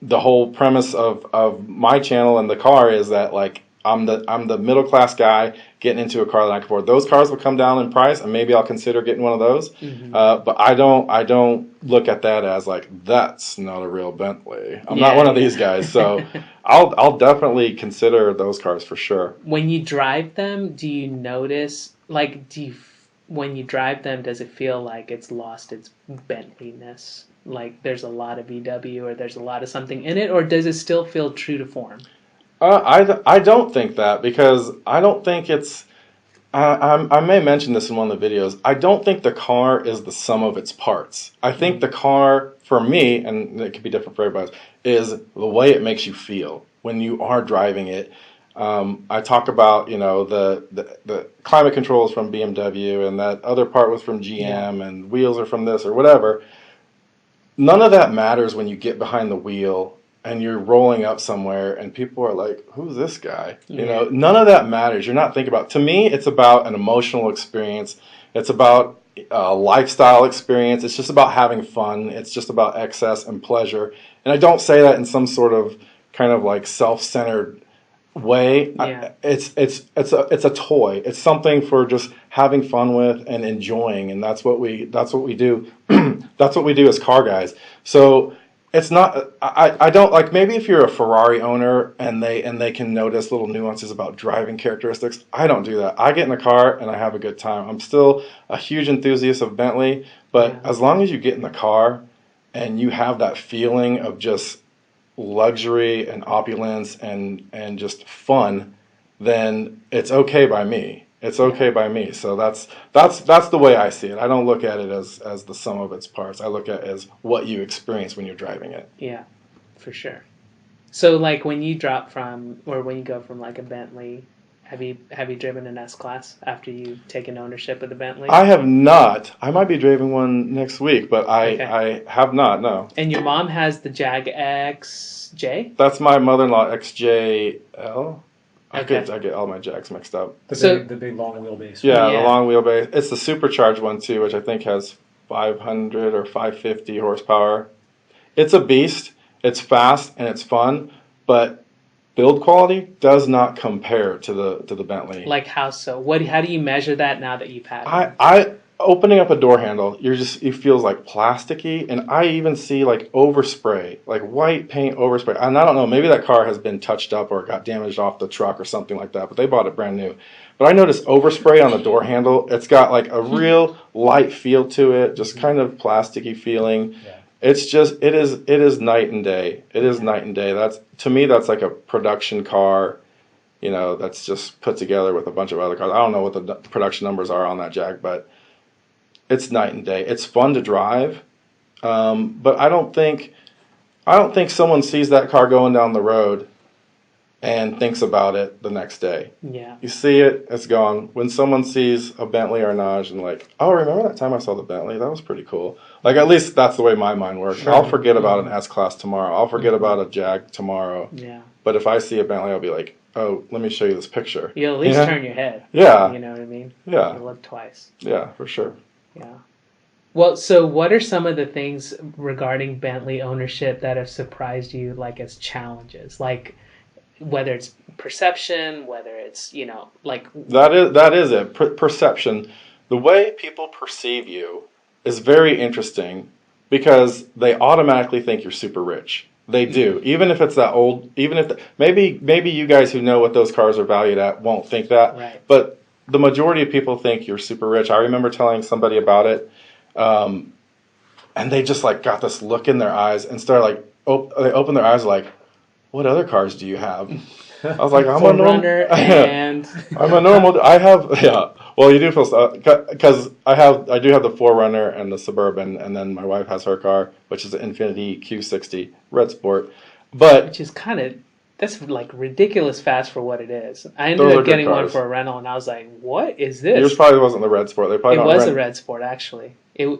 the whole premise of my channel and the car is that like I'm the middle class guy getting into a car that I can afford. Those cars will come down in price, and maybe I'll consider getting one of those. But I don't look at that as like that's not a real Bentley. I'm not one of these guys, so I'll definitely consider those cars for sure. When you drive them, do you notice when you drive them, does it feel like it's lost its Bentley-ness? Like there's a lot of VW or there's a lot of something in it, or does it still feel true to form? I don't think that, because I don't think it's. I may mention this in one of the videos. I don't think the car is the sum of its parts. I think the car, for me, and it could be different for everybody else, is the way it makes you feel when you are driving it. I talk about the climate controls from BMW, and that other part was from GM, and wheels are from this or whatever. None of that matters when you get behind the wheel and you're rolling up somewhere and people are like, who's this guy? None of that matters. You're not thinking about, to me, it's about an emotional experience. It's about a lifestyle experience. It's just about having fun. It's just about excess and pleasure. And I don't say that in some sort of kind of like self-centered way. Yeah. It's a toy. It's something for just having fun with and enjoying. And that's what we do. That's what we do as car guys. So It's not. I don't like. Maybe if you're a Ferrari owner and they can notice little nuances about driving characteristics. I don't do that. I get in the car and I have a good time. I'm still a huge enthusiast of Bentley, but as long as you get in the car and you have that feeling of just luxury and opulence and just fun, then it's okay by me. It's okay by me. So that's the way I see it. I don't look at it as the sum of its parts. I look at it as what you experience when you're driving it. Yeah, for sure. So like when you drop from, or when you go from like a Bentley, have you driven an S-Class after you've taken ownership of the Bentley? I have not. I might be driving one next week, but I have not, no. And your mom has the Jag XJ? That's my mother-in-law, XJL. I Okay. get all my Jags mixed up. The big long wheelbase. Yeah, Yeah. the long wheelbase. It's the supercharged one too, which I think has 500 or 550 horsepower. It's a beast. It's fast and it's fun, but build quality does not compare to the Bentley. Like how so? How do you measure that now that you've had it? I opening up a door handle, it feels like plasticky, and I even see like overspray, like white paint overspray. And I don't know, maybe that car has been touched up or got damaged off the truck or something like that, but they bought it brand new. But I noticed overspray on the door handle. It's got like a real light feel to it, just kind of plasticky feeling. Yeah. It's just it is night and day. It is night and day. That's, to me, that's like a production car, that's just put together with a bunch of other cars. I don't know what the production numbers are on that Jag, but it's night and day. It's fun to drive, but I don't think someone sees that car going down the road and thinks about it the next day. Yeah. You see it, it's gone. When someone sees a Bentley Arnage and like, oh, remember that time I saw the Bentley? That was pretty cool. Like, at least that's the way my mind works. Sure. I'll forget about an S-Class tomorrow. I'll forget about a Jag tomorrow. Yeah. But if I see a Bentley, I'll be like, oh, let me show you this picture. You'll at least turn your head. Yeah. You know what I mean? Yeah. You look twice. Yeah, for sure. Yeah. Well, so what are some of the things regarding Bentley ownership that have surprised you, like as challenges? Like whether it's perception, whether it's, like... That is it. Perception. The way people perceive you is very interesting because they automatically think you're super rich. They do. Even if it's that old, maybe you guys who know what those cars are valued at won't think that. Right. But the majority of people think you're super rich. I remember telling somebody about it, and they just like got this look in their eyes and started like, they opened their eyes like, what other cars do you have? I was like, I'm a Runner and... I'm a normal. I have, yeah. Well, you do feel, because I do have the 4Runner and the Suburban, and then my wife has her car, which is an Infiniti Q60 Red Sport. But Which is kind of, that's like ridiculous fast for what it is. I ended up getting one for a rental, and I was like, what is this? yours probably wasn't the Red Sport. They probably It don't was rent. a Red Sport, actually. No.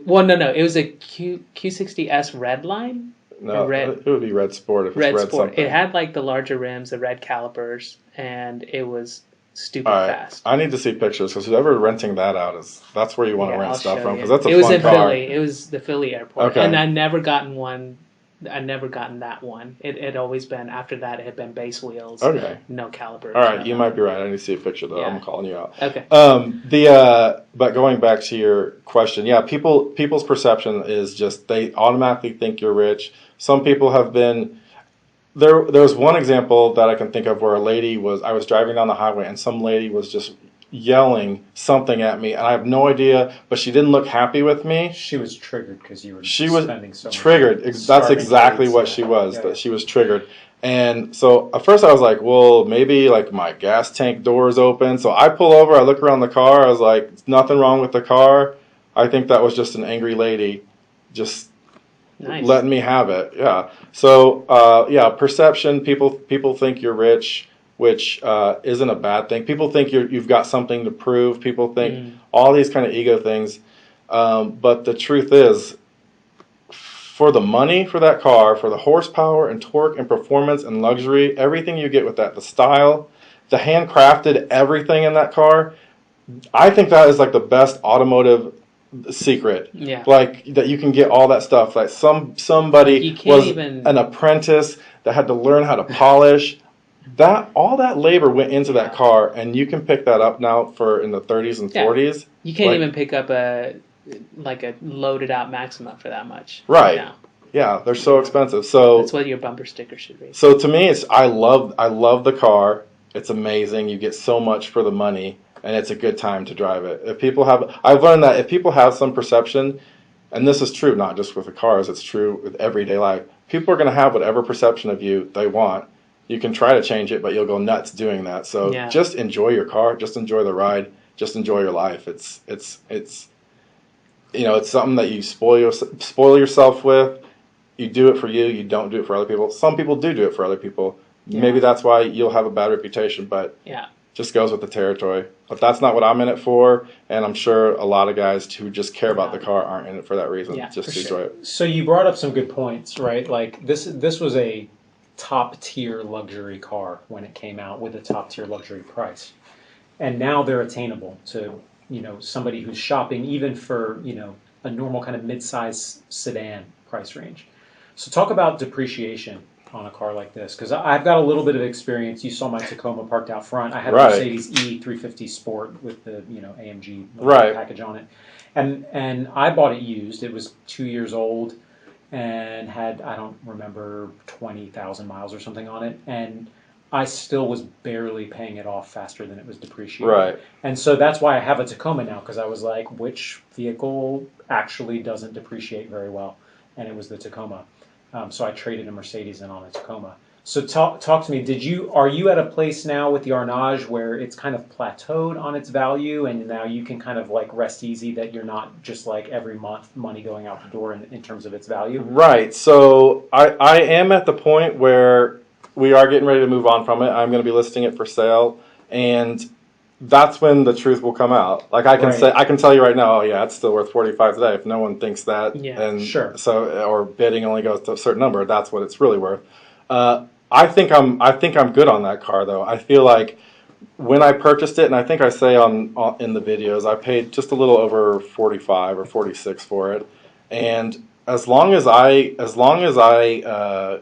It was a Q60S Redline. No, red- it would be Red Sport if it's Red red Sport. something. It had like the larger rims, the red calipers, and it was stupid All right, fast. I need to see pictures because whoever renting that out that's where you want to rent I'll stuff show from you. because that's a It was fun in car. Philly. It was the Philly airport, Okay. and I never gotten one. I never gotten that one. It had always been, after that, it had been base wheels. Okay. No calipers. All right, no you might be right. I need to see a picture though. Yeah. I'm calling you out. Okay. But going back to your question, yeah, people's perception is just they automatically think you're rich. Some people have been. There was one example that I can think of where I was driving down the highway and some lady was just yelling something at me and I have no idea, but she didn't look happy with me. She was triggered because you were She was spending so much triggered. That's starving exactly kids, what yeah. she was. Yeah, That yeah. she was triggered. And so at first I was like, well, maybe like my gas tank door is open. So I pull over, I look around the car, I was like, nothing wrong with the car. I think that was just an angry lady just Nice. letting me have it. Yeah. So perception, people think you're rich, which isn't a bad thing. People think you've got something to prove. People think all these kind of ego things. But the truth is, for the money for that car, for the horsepower and torque and performance and luxury, everything you get with that, the style, the handcrafted everything in that car, I think that is like the best automotive secret. Yeah. Like that you can get all that stuff. Like somebody You can't was even- an apprentice that had to learn how to polish. All that labor went into that car, and you can pick that up now for in the 30s and 40s. You can't Like- even pick up a loaded out Maxima for that much. Right. now. Yeah, they're so expensive. So That's what your bumper sticker should read. So to me, it's I love the car. It's amazing. You get so much for the money, and it's a good time to drive it. I've learned that if people have some perception, and this is true not just with the cars, it's true with everyday life. People are going to have whatever perception of you they want. You can try to change it, but you'll go nuts doing that. So just enjoy your car. Just enjoy the ride. Just enjoy your life. It's it's something that you spoil yourself with. You do it for you. You don't do it for other people. Some people do it for other people. Yeah. Maybe that's why you'll have a bad reputation, but just goes with the territory. But that's not what I'm in it for, and I'm sure a lot of guys who just care about the car aren't in it for that reason. Just to enjoy it. So you brought up some good points, right? Like this was a top tier luxury car when it came out with a top tier luxury price, and now they're attainable to somebody who's shopping even for a normal kind of mid-size sedan price range. So talk about depreciation on a car like this, because I've got a little bit of experience. You saw my Tacoma parked out front. I had a Mercedes E350 Sport with the AMG package on it, and I bought it used. It was 2 years old and had, I don't remember, 20,000 miles or something on it, and I still was barely paying it off faster than it was depreciating. Right. And so that's why I have a Tacoma now, because I was like, which vehicle actually doesn't depreciate very well? And it was the Tacoma. So I traded a Mercedes in on a Tacoma. So talk to me. Are you at a place now with the Arnage where it's kind of plateaued on its value, and now you can kind of like rest easy that you're not just like every month money going out the door in terms of its value? Right. So I am at the point where we are getting ready to move on from it. I'm going to be listing it for sale, and that's when the truth will come out. Like I can tell you right now, oh yeah, it's still worth 45 today. If no one thinks that, so or bidding only goes to a certain number, that's what it's really worth. I think I'm good on that car though. I feel like when I purchased it, and I think I say in the videos, I paid just a little over 45 or 46 for it, and as long as I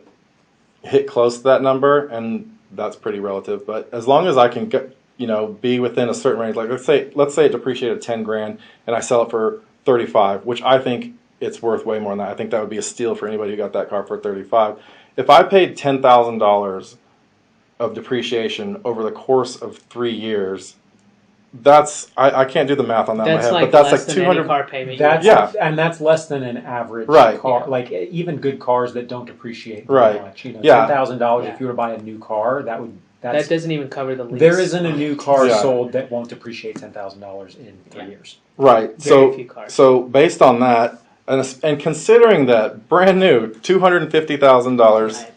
hit close to that number, and that's pretty relative, but as long as I can get, be within a certain range, like let's say it depreciated 10 grand and I sell it for 35, which I think it's worth way more than that. I think that would be a steal for anybody who got that car for 35. If I paid $10,000 of depreciation over the course of 3 years, I can't do the math on that in my head, but that's like 200 car payment. And that's less than an average car. Like even good cars that don't depreciate very much. $10,000 if you were to buy a new car, that doesn't even cover the lease. There isn't a new car sold that won't depreciate $10,000 in 3 years. Right. Very few cars. So based on that, and considering that brand new $250,000.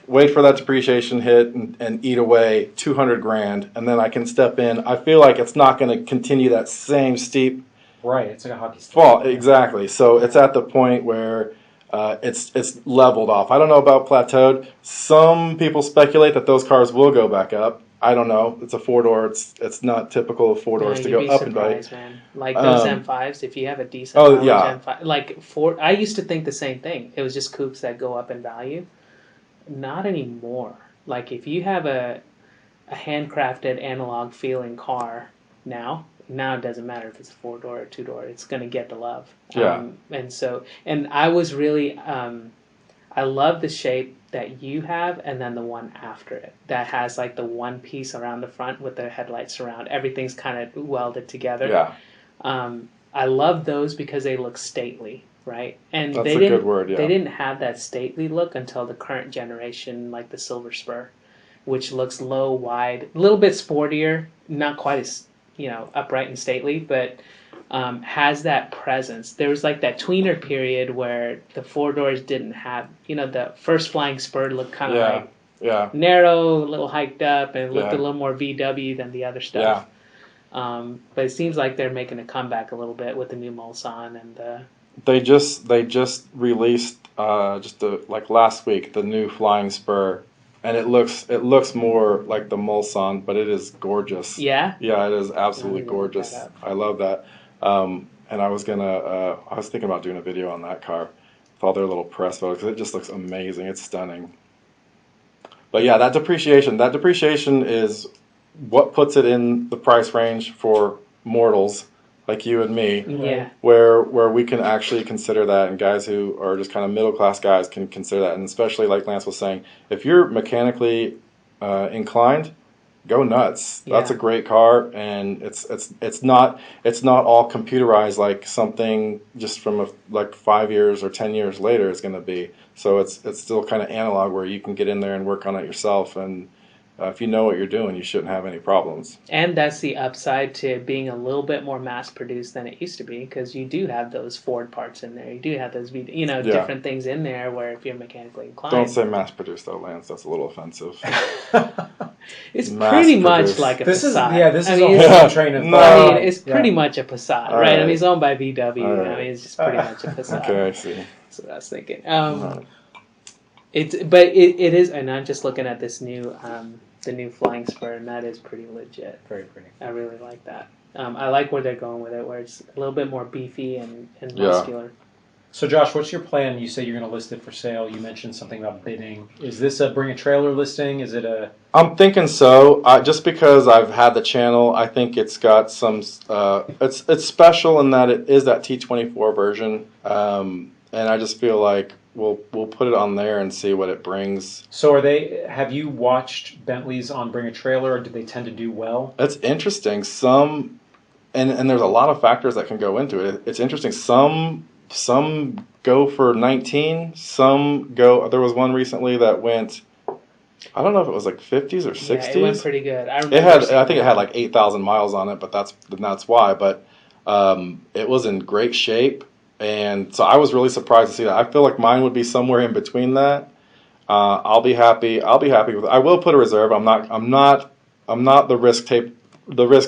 Wait for that depreciation hit and eat away 200 grand, and then I can step in. I feel like it's not going to continue that same steep it's like a hockey stick fall. Exactly. So it's at the point where it's leveled off. I don't know about plateaued. Some people speculate that those cars will go back up. I don't know. It's a 4-door. It's not typical of 4-doors to go up and back. Man. Like those M5s, if you have a decent M5, like I used to think the same thing. It was just coupes that go up in value. Not anymore. Like if you have a handcrafted analog feeling car now it doesn't matter if it's a 4-door or 2-door. It's going to get the love. And I was really I love the shape that you have, and then the one after it that has like the one piece around the front with the headlights surround. Everything's kind of welded together. I love those because they look stately. Right, and that's a good word. They didn't have that stately look until the current generation, like the Silver Spur, which looks low, wide, a little bit sportier, not quite as upright and stately, but has that presence. There was like that tweener period where the 4-doors didn't have, the first Flying Spur looked kind of narrow, a little hiked up, and looked a little more VW than the other stuff. But it seems like they're making a comeback a little bit with the new Mulsanne and the. They just released like last week the new Flying Spur, and it looks more like the Mulsanne, but it is gorgeous. Yeah, it is absolutely gorgeous. I love that. And I was thinking about doing a video on that car with all their little press photos because it just looks amazing. It's stunning. But yeah, that depreciation is what puts it in the price range for mortals. like you and me, Yeah. where we can actually consider that, and guys who are just kind of middle class guys can consider that, and especially like Lance was saying, if you're mechanically inclined, go nuts. That's a Yeah. great car, and it's not all computerized like something just from like 5 years or 10 years later is going to be. So it's still kind of analog where you can get in there and work on it yourself, and if you know what you're doing, you shouldn't have any problems. And that's the upside to being a little bit more mass produced than it used to be, because you do have those Ford parts in there. You do have those, different things in there where if you're mechanically inclined. Don't say mass produced though, Lance. That's a little offensive. It's mass pretty much produced. like a This is Passat. this I is mean, a it's- whole train of No. thought. I mean, it's pretty much a Passat, All right? I right. mean, it's owned by VW. All I right. mean, it's just pretty much a Passat. Okay, I see. That's what I was thinking. Right. It is, and I'm just looking at this new, the new Flying Spur, and that is pretty legit. Very pretty. I really like that. I like where they're going with it, where it's a little bit more beefy and Yeah. muscular. So, Josh, what's your plan? You say you're going to list it for sale. You mentioned something about bidding. Is this a bring a trailer listing? Is it a... I'm thinking so. Just because I've had the channel, I think it's got some. It's special in that it is that T24 version, and I just feel like we'll put it on there and see what it brings. So have you watched Bentleys on Bring a Trailer, or do they tend to do well? It's interesting. And there's a lot of factors that can go into it. It's interesting. Some go for 19. Some go. There was one recently that went. I don't know if it was like 50s or 60s. Yeah, it went pretty good. I think it had like 8,000 miles on it, but that's why. But it was in great shape, and so I was really surprised to see that. I feel like mine would be somewhere in between that. I'll be happy. I'll be happy with it. I will put a reserve. I'm not the risk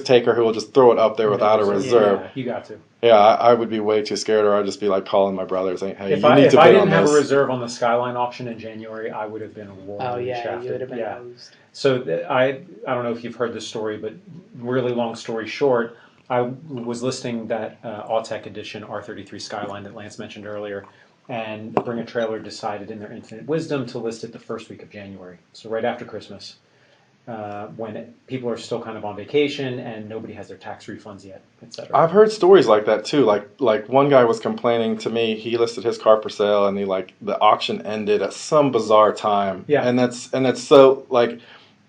taker who will just throw it up there without a reserve. Yeah, you got to. Yeah, I would be way too scared, or I'd just be like calling my brother saying, "Hey, If you I need to bid didn't on have this." a reserve on the Skyline auction in January, I would have been royally Oh yeah, shafted. you would have been Yeah. hosed. So I don't know if you've heard this story, but really long story short, I was listing that Autech edition R33 Skyline that Lance mentioned earlier, and Bring a Trailer decided in their infinite wisdom to list it the first week of January, so right after Christmas, when people are still kind of on vacation and nobody has their tax refunds yet, etc. I've heard stories like that too. Like one guy was complaining to me. He listed his car for sale, and the auction ended at some bizarre time. Yeah. and that's so like.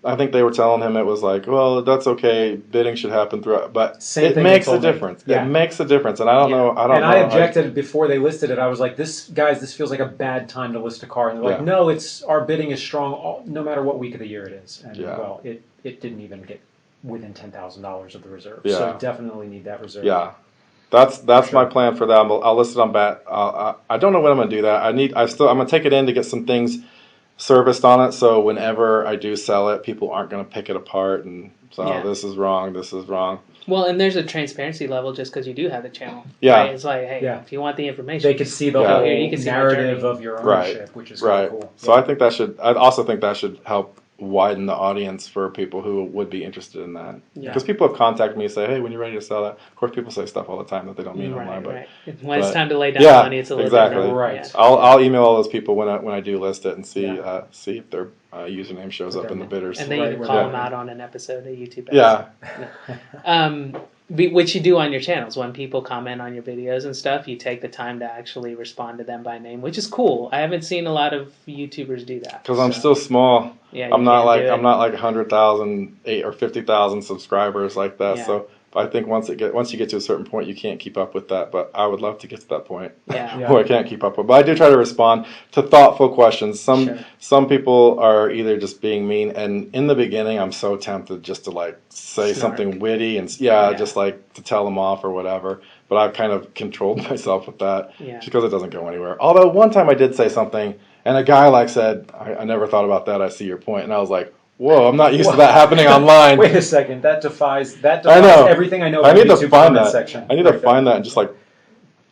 I think they were telling him it was like, well, that's okay. Bidding should happen throughout, but Same it thing makes they a told me. difference. Yeah. It makes a difference, and I don't know. I don't And know. I objected before they listed it. I was like, this feels like a bad time to list a car. And they're like, Yeah. no, our bidding is strong no matter what week of the year it is. And Yeah. well, it didn't even get within $10,000 of the reserve. Yeah. So definitely need that reserve. Yeah, that's Sure. my plan for that. I'll list it on bat. I don't know when I'm gonna do that. I'm gonna take it in to get some things serviced on it. So whenever I do sell it, people aren't gonna pick it apart and so Yeah. this is wrong. This is wrong. Well, and there's a transparency level just because you do have the channel. Yeah. Right? It's like, hey, Yeah. if you want the information, They could see the Yeah. whole Here, you can see my narrative journey. of your Right. ownership, which is kind Right. of cool. So I think I also think that should help widen the audience for people who would be interested in that. Yeah. Because people have contacted me and say, hey, when you're ready to sell that. Of course, people say stuff all the time that they don't mean online, but right. When it's but- time to lay down Yeah, money, it's a little exactly. different. Right. Yeah. I'll email all those people when I do list it and see Yeah. see if their username shows up in the bidders. And then Right, you can right. call Yeah. them out on an episode of YouTube. Yeah, Which you do on your channels. When people comment on your videos and stuff, you take the time to actually respond to them by name, which is cool. I haven't seen a lot of YouTubers do that. because I'm so, still small. yeah, I'm you not can like do it. 100,000, 8 or 50,000 subscribers like that. Yeah. So I think once you get to a certain point, you can't keep up with that. But I would love to get to that point. Yeah. Yeah. Where I can't keep up with. But I do try to respond to thoughtful questions. Sure. Some people are either just being mean, and in the beginning, I'm so tempted just to like say Snark. something witty and Yeah. just like to tell them off or whatever. But I've kind of controlled myself with that Yeah. just because it doesn't go anywhere. Although one time I did say something, and a guy said, "I never thought about that. I see your point," and I was like, "Whoa, I'm not used to that happening online." Wait a second. That defies I know. everything I know I about need to YouTube find comment that. section. I need to Right find there. that and just like.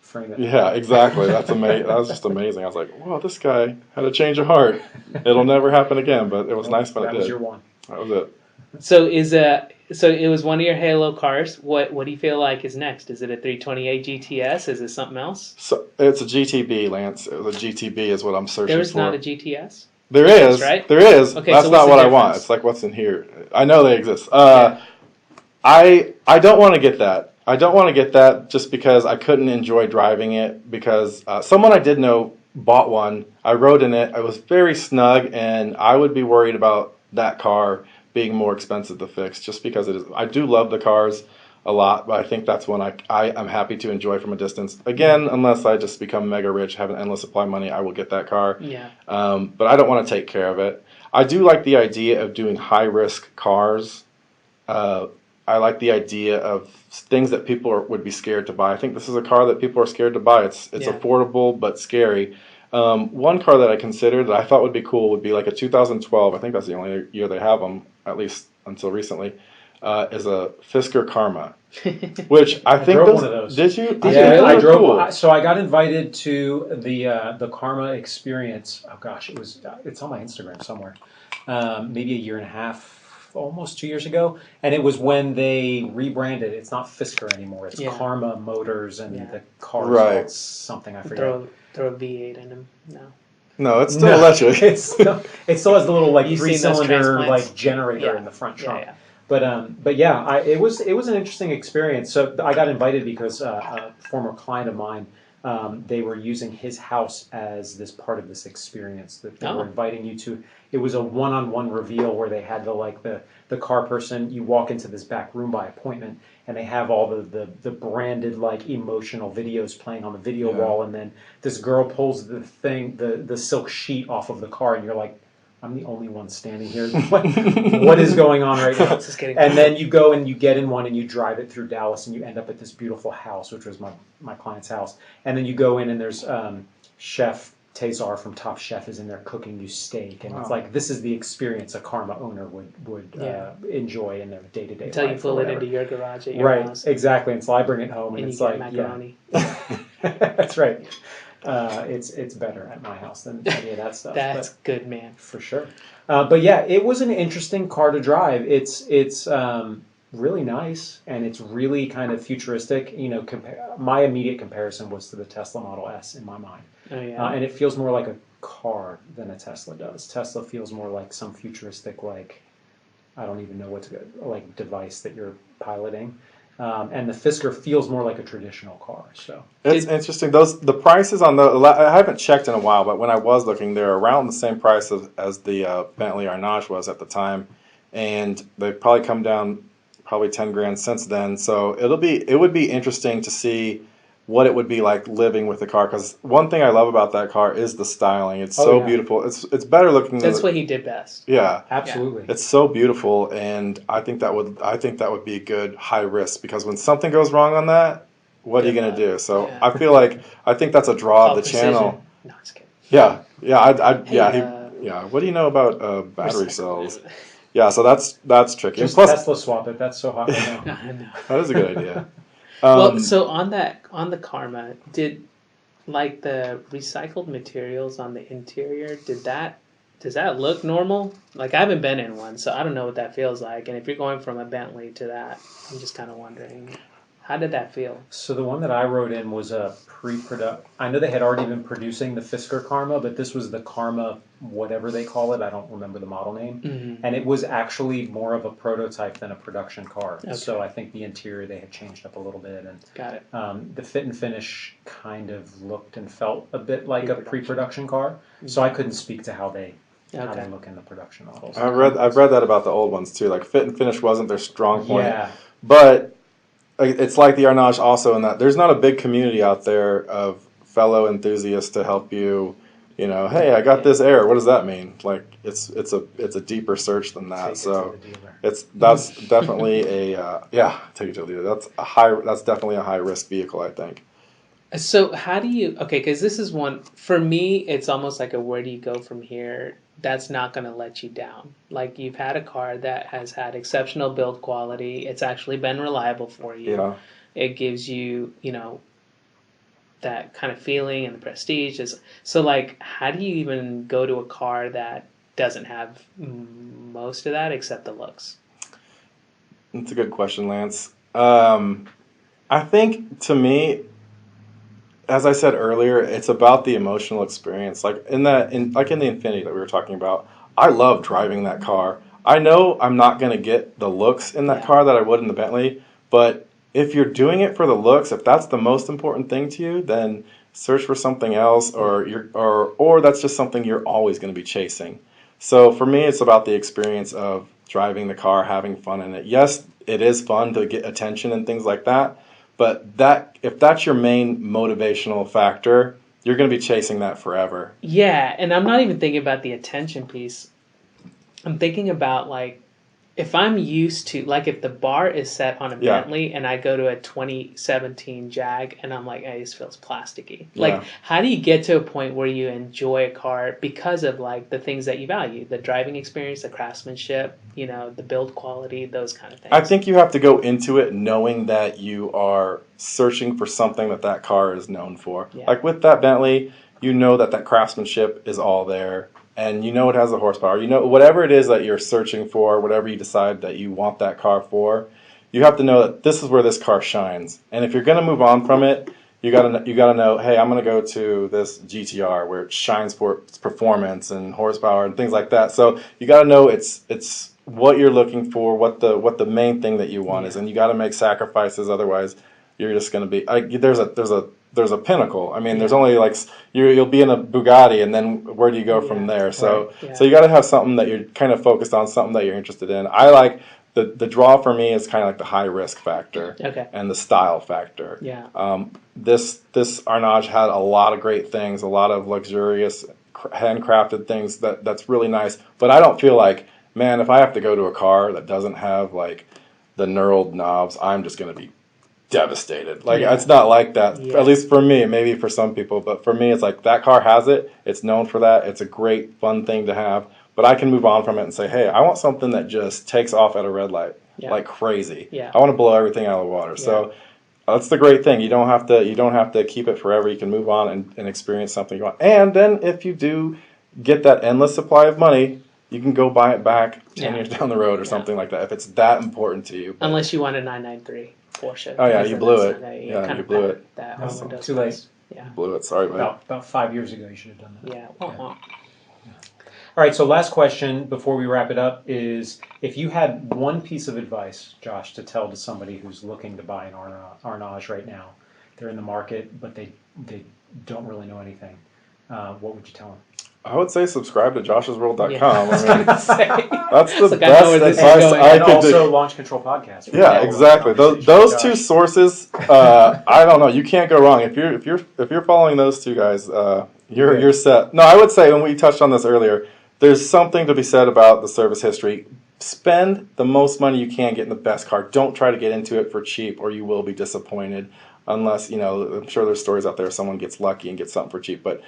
Frame it. Yeah, exactly. That's amazing. That was just amazing. I was like, "Wow, this guy had a change of heart." It'll never happen again, but it was nice when That it was did. your one. That was it. So it was one of your Halo cars. What do you feel like is next? Is it a 328 GTS? Is it something else? So it's a GTB, Lance. The GTB is what I'm searching There's for. not a GTS. There is, right? There is. Okay, That's so not what's what the I want. difference? It's like what's in here. I know they exist. Yeah. I don't want to get that. I don't want to get that just because I couldn't enjoy driving it because someone I did know bought one. I rode in it. I was very snug, and I would be worried about that car being more expensive to fix just because it is. I do love the cars a lot, but I think that's one I'm happy to enjoy from a distance. Again, unless I just become mega rich, have an endless supply of money, I will get that car. Yeah. But I don't want to take care of it. I do like the idea of doing high risk cars. I like the idea of things that people would be scared to buy. I think this is a car that people are scared to buy. It's affordable but scary. One car that I considered that I thought would be cool would be like a 2012. I think that's the only year they have them, at least until recently. Is a Fisker Karma, which I think drove one of those. Did you? I drove. Cool. So I got invited to the Karma experience. Oh gosh, it's on my Instagram somewhere. Maybe a year and a half, almost 2 years ago, and it was when they rebranded. It's not Fisker anymore. It's Karma Motors, and the car is called something I forget. Throw a V8 in them. No, it's still electric. It still has the little 3-cylinder generator in the front trunk. Yeah. But yeah, it was an interesting experience. So I got invited because a former client of mine, they were using his house as this part of this experience that they were inviting you to. It was a one-on-one reveal where they had the car person. You walk into this back room by appointment, and they have all the branded emotional videos playing on the video wall, and then this girl pulls the silk sheet off of the car, and you're like, I'm the only one standing here. What is going on right now? And then you go and you get in one and you drive it through Dallas and you end up at this beautiful house, which was my client's house. And then you go in and there's Chef Tazar from Top Chef is in there cooking you steak. And it's like, this is the experience a Karma owner would enjoy in their day-to-day life. Until you pull it into your garage at your house. Right, exactly. And so I bring it home and it's you get macaroni. That's right. It's better at my house than any of that stuff. That's good, man. For sure. But yeah, it was an interesting car to drive. It's really nice and it's really kind of futuristic. My immediate comparison was to the Tesla Model S in my mind. Oh yeah. And it feels more like a car than a Tesla does. Tesla feels more like some futuristic I don't even know what device that you're piloting. And the Fisker feels more like a traditional car. So it's interesting. The prices on I haven't checked in a while, but when I was looking, they're around the same price as the Bentley Arnage was at the time, and they've probably come down probably 10 grand since then. So it would be interesting to see what it would be like living with the car, because one thing I love about that car is the styling. It's beautiful. It's better looking. That's what he did best. Yeah, absolutely. It's so beautiful, and I think that would be a good high risk, because when something goes wrong on that, what are you going to do? So I think that's a draw of the channel. No, just kidding. Yeah. What do you know about battery cells? Yeah, so that's tricky. Just plus, Tesla swap it. That's so hot right now. I know. That is a good idea. Well, so on the Karma, did the recycled materials on the interior, does that look normal? I haven't been in one, so I don't know what that feels like. And if you're going from a Bentley to that, I'm just kind of wondering, how did that feel? So the one that I rode in was a pre-product. I know they had already been producing the Fisker Karma, but this was the Karma, whatever they call it. I don't remember the model name. Mm-hmm. And it was actually more of a prototype than a production car. Okay. So I think the interior they had changed up a little bit. And got it. The fit and finish kind of looked and felt a bit like a pre-production car. Mm-hmm. So I couldn't speak to how they look in the production models. I've read that about the old ones too. Fit and finish wasn't their strong point. Yeah. But it's like the Arnage also in that there's not a big community out there of fellow enthusiasts to help you. Hey, I got this error. What does that mean? It's a deeper search than that. So that's definitely take it to the dealer. That's definitely a high risk vehicle, I think. So how do you because this is one for me. It's almost like where do you go from here? That's not going to let you down. You've had a car that has had exceptional build quality. It's actually been reliable for you. Yeah. It gives you, that kind of feeling and the prestige. So how do you even go to a car that doesn't have most of that except the looks? That's a good question, Lance. I think to me, as I said earlier, it's about the emotional experience. In the Infiniti that we were talking about, I love driving that car. I know I'm not going to get the looks in that car that I would in the Bentley, but if you're doing it for the looks, if that's the most important thing to you, then search for something else, or that's just something you're always going to be chasing. So for me, it's about the experience of driving the car, having fun in it. Yes, it is fun to get attention and things like that, but that if that's your main motivational factor, you're going to be chasing that forever. Yeah, and I'm not even thinking about the attention piece. I'm thinking about like if I'm used to, like, if the bar is set on a Yeah. Bentley and I go to a 2017 Jag and I'm like, hey, this feels plasticky. Yeah. Like, how do you get to a point where you enjoy a car because of like the things that you value, the driving experience, the craftsmanship, you know, the build quality, those kind of things? I think you have to go into it knowing that you are searching for something that car is known for. Yeah. Like with that Bentley, you know that craftsmanship is all there, and you know it has the horsepower. You know whatever it is that you're searching for, whatever you decide that you want that car for, you have to know that this is where this car shines. And if you're going to move on from it, you gotta know, hey, I'm going to go to this GTR where it shines for its performance and horsepower and things like that. So you got to know it's what you're looking for, what the main thing that you want is, and you got to make sacrifices. Otherwise, you're just going to be there's a pinnacle. I mean, there's only like you'll be in a Bugatti, and then where do you go from there? So Right. Yeah. so you got to have something that you're kind of focused on, something that you're interested in. I like the draw for me is kind of like the high risk factor Okay. and the style factor. Yeah. This Arnage had a lot of great things, a lot of luxurious handcrafted things that's really nice. But I don't feel like, man, if I have to go to a car that doesn't have like the knurled knobs, I'm just going to be devastated. Like Yeah. it's not like that, Yeah. at least for me. Maybe for some people, but for me, it's like that car has it. It's known for that. It's a great, fun thing to have. But I can move on from it and say, hey, I want something that just takes off at a red light like crazy. Yeah. I want to blow everything out of the water. So that's the great thing. You don't have to keep it forever. You can move on and experience something you want. And then if you do get that endless supply of money, you can go buy it back 10 years down the road or something like that if it's that important to you. But unless you want a 993 Porsche. Oh, yeah, Because you then blew that's it. not a- Yeah, kind you of blew it. That No, window too late. space. Yeah. blew it. Sorry, buddy. About 5 years ago, you should have done that. Yeah. All right, so last question before we wrap it up is, if you had one piece of advice, Josh, to tell to somebody who's looking to buy an Arnage right now, they're in the market, but they don't really know anything, what would you tell them? I would say subscribe to JoshsWorld.com. Yeah. I mean, that's the Like, I know where best this is advice going. I And could also do. Launch Control Podcast. Yeah, exactly. Those two sources, I don't know. You can't go wrong if you're following those two guys. You're set. No, I would say, when we touched on this earlier, there's something to be said about the service history. Spend the most money you can getting the best car. Don't try to get into it for cheap, or you will be disappointed. Unless, I'm sure there's stories out there someone gets lucky and gets something for cheap. But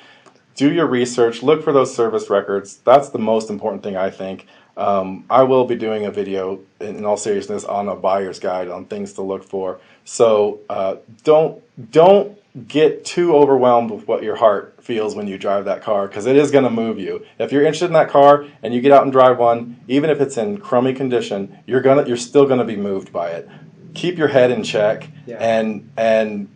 do your research. Look for those service records. That's the most important thing, I think. I will be doing a video, in all seriousness, on a buyer's guide on things to look for. So don't get too overwhelmed with what your heart feels when you drive that car, because it is going to move you. If you're interested in that car and you get out and drive one, even if it's in crummy condition, you're still going to be moved by it. Keep your head in check and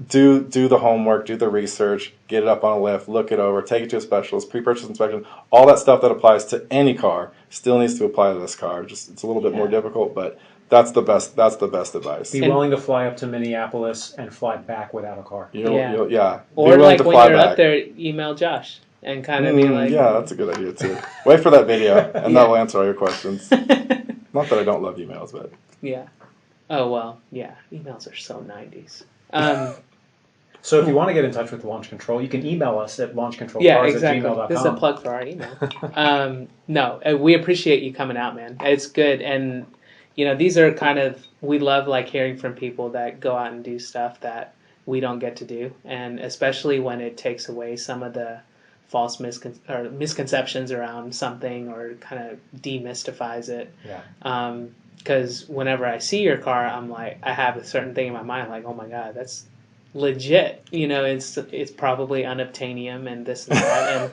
do the homework, do the research, get it up on a lift, look it over, take it to a specialist, pre-purchase inspection. All that stuff that applies to any car still needs to apply to this car. Just it's a little bit more difficult, but that's the best advice. Be willing to fly up to Minneapolis and fly back without a car. Be Or willing like to when fly you're back. up there, email Josh and kind of be like, yeah, that's a good idea too. Wait for that video, and that will answer all your questions. Not that I don't love emails, but yeah. Oh, well, yeah. Emails are so 90s. So if you want to get in touch with Launch Control, you can email us at launchcontrolcars@gmail.com. Yeah, exactly. This is a plug for our email. No, we appreciate you coming out, man. It's good. And, these are kind of, we love like hearing from people that go out and do stuff that we don't get to do. And especially when it takes away some of the false misconceptions around something, or kind of demystifies it. Yeah. Because whenever I see your car, I'm like, I have a certain thing in my mind, like, oh my God, that's legit. It's probably unobtainium and this and that,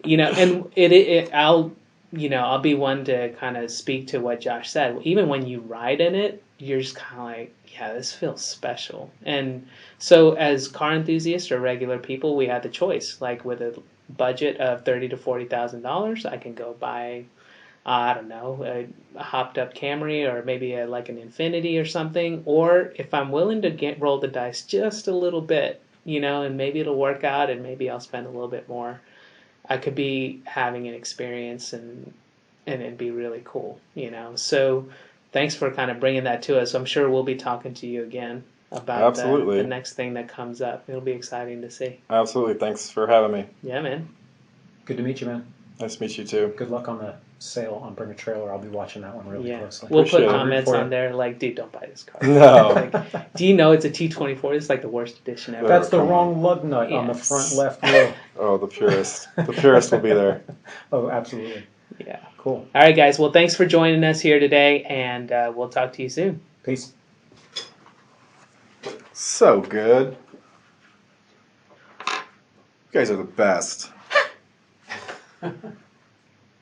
and I'll be one to kind of speak to what Josh said. Even when you ride in it, you're just kind of like, yeah, this feels special. And so, as car enthusiasts or regular people, we had the choice. Like with a budget of $30,000 to $40,000, I can go buy I don't know, a hopped up Camry or maybe like an Infinity or something. Or if I'm willing to roll the dice just a little bit, and maybe it'll work out and maybe I'll spend a little bit more, I could be having an experience and it'd be really cool, So thanks for kind of bringing that to us. I'm sure we'll be talking to you again about Absolutely. the next thing that comes up. It'll be exciting to see. Absolutely. Thanks for having me. Yeah, man. Good to meet you, man. Nice to meet you too. Good luck on the sale on Bring a Trailer. I'll be watching that one really closely. We'll put Appreciate it. comments For on you. there like, dude, don't buy this car. No. Like, do you know it's a T24? It's like the worst edition ever. That's the Come on. wrong lug nut on the Yes. front left wheel. Oh, the purist. The purist will be there. Oh, absolutely. Yeah. Cool. All right, guys. Well, thanks for joining us here today, and we'll talk to you soon. Peace. So good. You guys are the best.